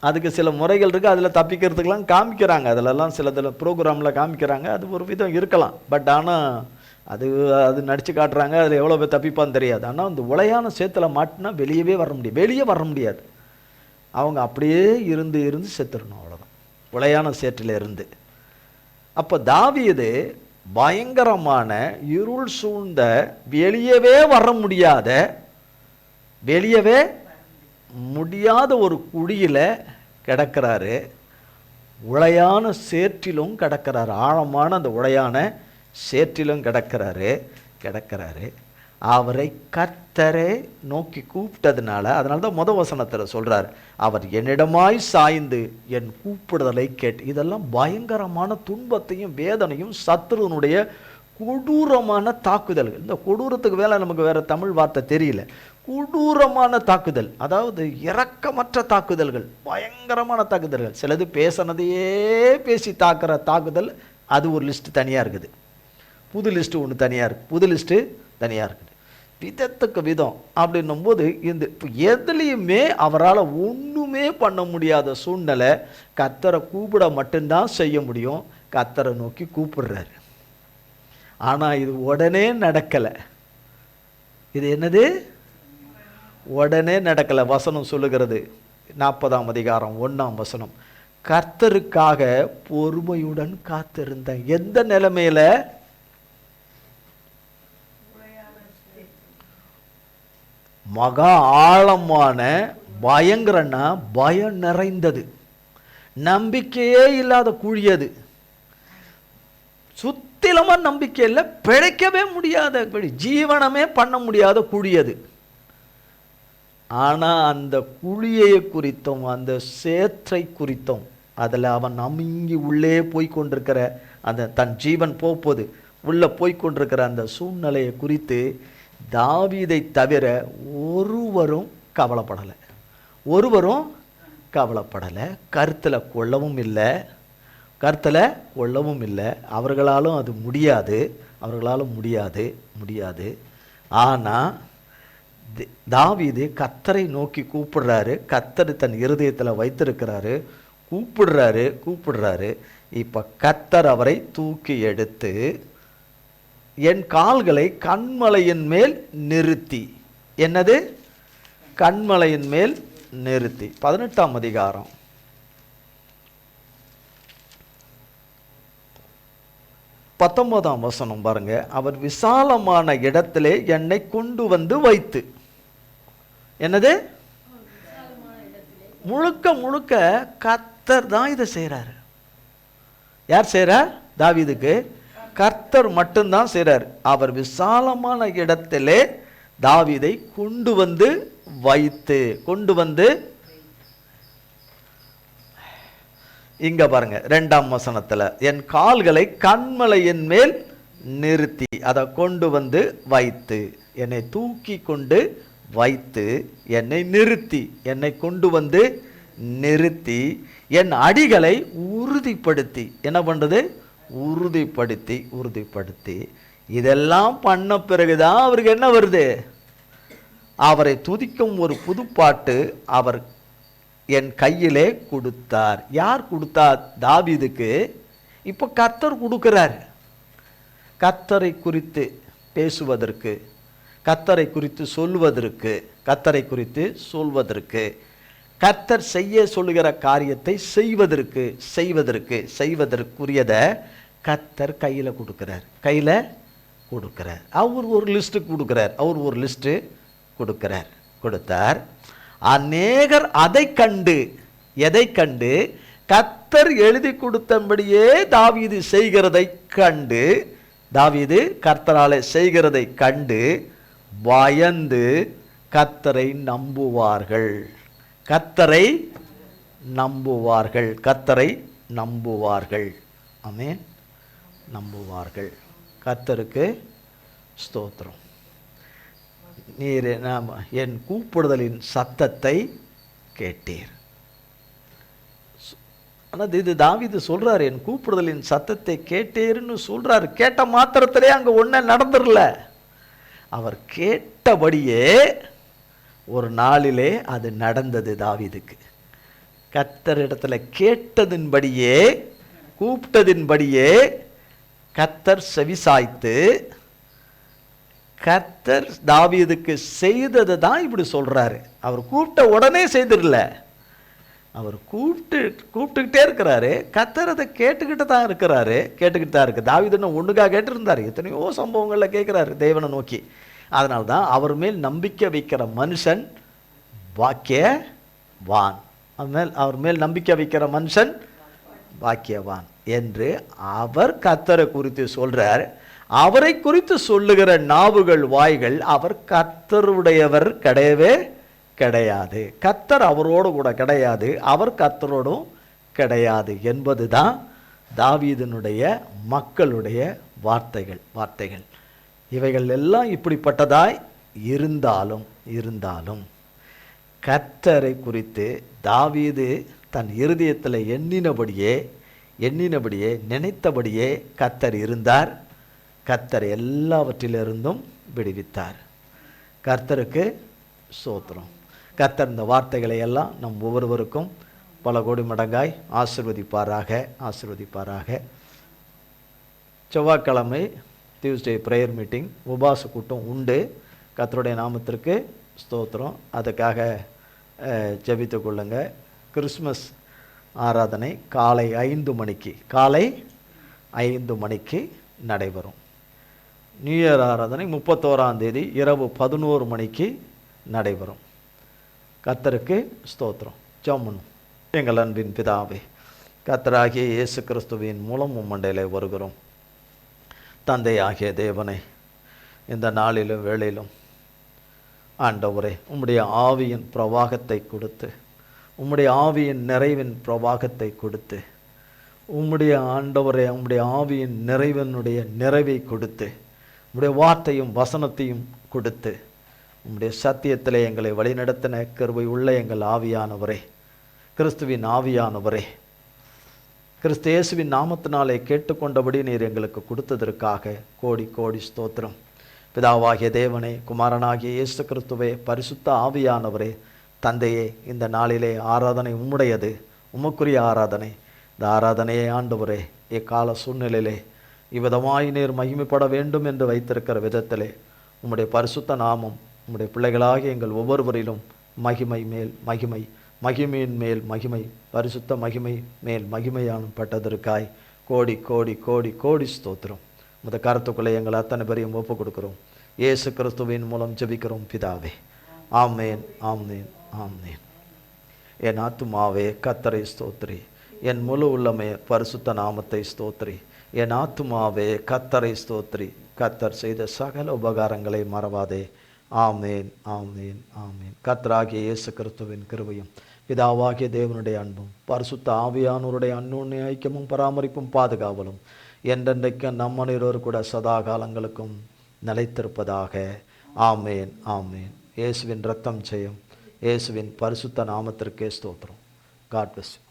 அதுக்கு சில முறைகள் இருக்குது, அதில் தப்பிக்கிறதுக்கெலாம் காமிக்கிறாங்க. அதிலெல்லாம் சிலதில் ப்ரோக்ராமில் காமிக்கிறாங்க. அது ஒரு விதம் இருக்கலாம். பட் ஆனால் அது நடித்து காட்டுறாங்க. அதில் எவ்வளோ பேர் தப்பிப்பான்னு தெரியாது. ஆனால் அந்த உளையான சேத்தில் மாட்டினா வெளியே வர முடியாது. அவங்க அப்படியே இருந்து செத்துடணும், அவ்வளோதான், உளையான சேற்றில் இருந்து. அப்போ தாவீது பயங்கரமான இருள் சூழ்ந்த வெளியவே முடியாத ஒரு குழியில் கிடக்கிறாரு. உளையான சேற்றிலும் கிடக்கிறாரு. ஆழமான அந்த உளையான சேற்றிலும் கிடக்கிறாரு. அவரை கர்த்தரே நோக்கி கூப்பிட்டதுனால, அதனால தான் முதல் வசனத்தில் சொல்றார், அவர் என்னிடமாய் சாய்ந்து என் கூப்பிடுதலை கேட்டு. இதெல்லாம் பயங்கரமான துன்பத்தையும் வேதனையும் சத்துருவனுடைய கொடூரமான தாக்குதல்கள். இந்த கொடூரத்துக்கு வேலை நமக்கு வேற தமிழ் வார்த்தை தெரியல. கொடூரமான தாக்குதல், அதாவது இரக்கமற்ற தாக்குதல்கள், பயங்கரமான தாக்குதல்கள். சிலது பேசினதையே பேசி தாக்குற தாக்குதல், அது ஒரு லிஸ்ட் தனியாக இருக்குது. புது லிஸ்ட்டு ஒன்று தனியாக இருக்குது. புது லிஸ்ட்டு தனியாக இருக்குது. விதத்துக்கு விதம் அப்படின்னும் போது இந்த எதுலேயுமே அவரால் ஒன்றுமே பண்ண முடியாத சூழ்நிலை. கர்த்தரை கூப்பிட மட்டும்தான் செய்ய முடியும். கர்த்தரை நோக்கி கூப்பிடுறாரு. ஆனால் இது உடனே நடக்கலை. இது என்னது? உடனே நடக்கலை. வசனம் சொல்லுகிறது, 40ஆம் அதிகாரம் 1ஆம் வசனம், கர்த்தருக்காக பொறுமையுடன் காத்திருந்த. எந்த நிலைமையில? மகா ஆழமான பயங்கரன்னா பயம் நிறைந்தது, நம்பிக்கையே இல்லாத குழியது. சுத்திலமா நம்பிக்கை இல்லை, பிழைக்கவே முடியாத, ஜீவனமே பண்ண முடியாத குழியது. ஆனால் அந்த குழியை குறித்தும் அந்த சேற்றை குறித்தும், அதில் அவன் நம்பி உள்ளே போய்கொண்டிருக்கிற அந்த தன் ஜீவன் போகுது உள்ளே போய்கொண்டிருக்கிற அந்த சூழ்நிலையை குறித்து தாவீதை தவிர ஒருவரும் கவலைப்படலை. கருத்தில் கொள்ளவும் இல்லை. அவர்களாலும் அது முடியாது. ஆனால் தாவீது கர்த்தரை நோக்கி கூப்பிடுறாரு. கர்த்தர் தன் இருதயத்தில் வைத்திருக்கிறாரு. கூப்பிடுறாரு. இப்போ கர்த்தர் அவரை தூக்கி எடுத்து என் கால்களை கன்மலையின் மேல் நிறுத்தி. என்னது? கன்மலையின் மேல் நிறுத்தி. 18ஆம் அதிகாரம் 19ஆம் வசனம் பாருங்க. அவர் விசாலமான இடத்திலே என்னை கொண்டு வந்து வைத்து. என்னது? முழுக்க முழுக்க கர்த்தர் தான் இதை செய்கிறார். யார் செய்கிறார்? தாவீதுக்கு கர்த்தர் மட்டும்தான் செய்கிறார். அவர் விசாலமான இடத்திலே தாவீதை கொண்டு வந்து இங்க பாருங்க 2ஆம் வசனத்துல, என் கால்களை கன்மலையின் மேல் நிறுத்தி, அதை கொண்டு வந்து வைத்து, என்னை தூக்கி கொண்டு வைத்து, என்னை நிறுத்தி, என்னை கொண்டு வந்து நிறுத்தி, என் அடிகளை உறுதிப்படுத்தி, என்ன பண்றது? உறுதிப்படுத்தி இதெல்லாம் பண்ண பிறகுதான் அவருக்கு என்ன வருது? அவரை துதிக்கும் ஒரு புதுப்பாட்டு அவர் என் கையிலே கொடுத்தார். யார் கொடுத்தார்? தாவீதுக்கு. இப்போ கர்த்தர் கொடுக்கிறார். கர்த்தரை குறித்து பேசுவதற்கு, கர்த்தரை குறித்து சொல்வதற்கு, கர்த்தர் செய்ய சொல்லுகிற காரியத்தை செய்வதற்குரியத கர்த்தர் கையில் கொடுக்கிறார். அவர் ஒரு லிஸ்ட்டு கொடுத்தார். அநேகர் அதை கண்டு, எதை கண்டு? கர்த்தர் எழுதி கொடுத்தபடியே தாவீது செய்கிறதை கண்டு, தாவீது கர்த்தராலே செய்கிறதை கண்டு பயந்து கர்த்தரை நம்புவார்கள். ஆமென். நம்புவார்கள். கர்த்தருக்கு ஸ்தோத்திரம். நீர் என் கூப்பிடுதலின் சத்தத்தை கேட்டீர். ஆனால் இது தாவீது சொல்றாரு, என் கூப்பிடுதலின் சத்தத்தை கேட்டீர்னு சொல்றாரு. கேட்ட மாத்திரத்திலே அங்க ஒன்றும் நடந்துடல. அவர் கேட்டபடியே ஒரு நாளிலே அது நடந்தது. தாவீதுக்கு கர்த்தரிடத்துல கேட்டதின்படியே, கூப்பிட்டதின்படியே கர்த்தர் செவிசாய்த்து, கர்த்தர் தாவீதுக்கு செய்ததை தான் இப்படி சொல்றாரு. அவர் கூப்பிட்ட உடனே செய்திடல. அவர் கூப்பிட்டுக்கிட்டே இருக்கிறாரு. கர்த்தர் அதை கேட்டுக்கிட்டு தான் இருக்கு. தாவீதுன்னு ஒண்ணுக்காக கேட்டிருந்தாரு, எத்தனையோ சம்பவங்கள்ல கேட்கிறாரு தேவனை நோக்கி. அதனால தான் அவர் மேல் நம்பிக்கை வைக்கிற மனுஷன் பாக்கியவான். அவர் மேல் நம்பிக்கை வைக்கிற மனுஷன் பாக்கியவான் என்று அவர் கர்த்தரை குறித்து சொல்றார். அவரை குறித்து சொல்லுகிற நாவுகள், வாய்கள், அவர் கர்த்தருடையவர் கிடையாது. கர்த்தர் அவரோடு கூட கிடையாது, அவர் கர்த்தரோடும் கிடையாது என்பதுதான் தாவீதினுடைய மக்களுடைய வார்த்தைகள். இவைகள் எல்லாம் இப்படிப்பட்டதாய் இருந்தாலும் கர்த்தரை குறித்து தாவீது தன் இருதயத்தில் எண்ணினபடியே நினைத்தபடியே கர்த்தர் இருந்தார். கர்த்தர் எல்லாவற்றிலிருந்தும் விடுவித்தார். கர்த்தருக்கு ஸ்தோத்திரம். கர்த்தர் இந்த வார்த்தைகளை எல்லாம் நம் ஒவ்வொருவருக்கும் பல கோடி மடங்காய் ஆசீர்வதிப்பாராக. செவ்வாய்க்கிழமை டியூஸ்டே ப்ரேயர் மீட்டிங், உபாச கூட்டம் உண்டு. கர்த்தருடைய நாமத்திற்கு ஸ்தோத்திரம். அதுக்காக ஜெபித்து கொள்ளுங்க. கிறிஸ்மஸ் ஆராதனை காலை 5 மணிக்கு நடைபெறும். நியூ இயர் ஆராதனை 31ஆம் தேதி இரவு 11 மணிக்கு நடைபெறும். கர்த்தருக்கு ஸ்தோத்திரம். ஜெபம் பண்ணுவோம். எங்கள் அன்பின் பிதாவே, கர்த்தராகிய இயேசு கிறிஸ்துவின் மூலம் உம்மண்டையிலே வருகிறோம். தந்தையாகிய தேவனை, இந்த நாளிலும் வேளையிலும் ஆண்டவரே, உம்முடைய ஆவியின் பிரவாகத்தை கொடுத்து, உம்முடைய ஆவியின் நிறைவின் பிரவாகத்தை கொடுத்து, உம்முடைய ஆண்டவரே, உம்முடைய ஆவியின் நிறைவை கொடுத்து, உம்முடைய வார்த்தையும் வசனத்தையும் கொடுத்து, உம்முடைய சத்தியத்திலே எங்களை வழிநடத்தின கிருபை உள்ள எங்கள் ஆவியானவரே, கிறிஸ்துவின் ஆவியானவரே, கிறிஸ்து இயேசுவின் நாமத்தினாலே கேட்டுக்கொண்டபடி நீர் எங்களுக்கு கொடுத்ததற்காக கோடி கோடி ஸ்தோத்திரம். பிதாவாகிய தேவனே, குமாரனாகிய இயேசு கிறிஸ்துவே, பரிசுத்த ஆவியானவரே, தந்தையே, இந்த நாளிலே ஆராதனை உம்முடையது, உமக்குரிய ஆராதனை. இந்த ஆராதனையை ஆண்டவரே, இக்கால சூழ்நிலையிலே இவ்விதமாய் நீர் மகிமைப்பட வேண்டும் என்று வைத்திருக்கிற விதத்திலே உம்முடைய பரிசுத்த நாமம் உம்முடைய பிள்ளைகளாகிய எங்கள் ஒவ்வொருவரிலும் மகிமை மேல் மகிமை, மகிமையின் மேல் மகிமை, பரிசுத்த மகிமை மேல் மகிமையானப்பட்டதற்காய் கோடி கோடி கோடி கோடி ஸ்தோத்திரம். கருத்துக்களை எங்கள் அத்தனை பேரையும் ஒப்புக் கொடுக்கிறோம். இயேசு கிறிஸ்துவின் மூலம் ஜெபிக்கிறோம் பிதாவே, ஆமேன், ஆமேன், ஆமேன். என் ஆத்துமாவே கர்த்தரை ஸ்தோத்திரி, என் முழு உள்ளமே பரிசுத்த நாமத்தை ஸ்தோத்திரி. என் ஆத்துமாவே கர்த்தரை ஸ்தோத்திரி, கர்த்தர் செய்த சகல உபகாரங்களை மறவாதே. ஆமேன், ஆமேன், ஆமேன். கர்த்தராகிய இயேசு கிறிஸ்துவின் கிருபையும் பிதாவாகிய தேவனுடைய அன்பும் பரிசுத்த ஆவியானவருடைய அன்னுண்ணிய ஐக்கியமும் பராமரிப்பும் பாதுகாவலும் என்றென்றைக்கும் நம்மனோடு கூட சதா காலங்களுக்கும் நிலைத்திருப்பதாக. ஆமேன், ஆமேன். இயேசுவின் இரத்தம் ஜெயம். இயேசுவின் பரிசுத்த நாமத்திற்கே ஸ்தோத்திரம். God bless you.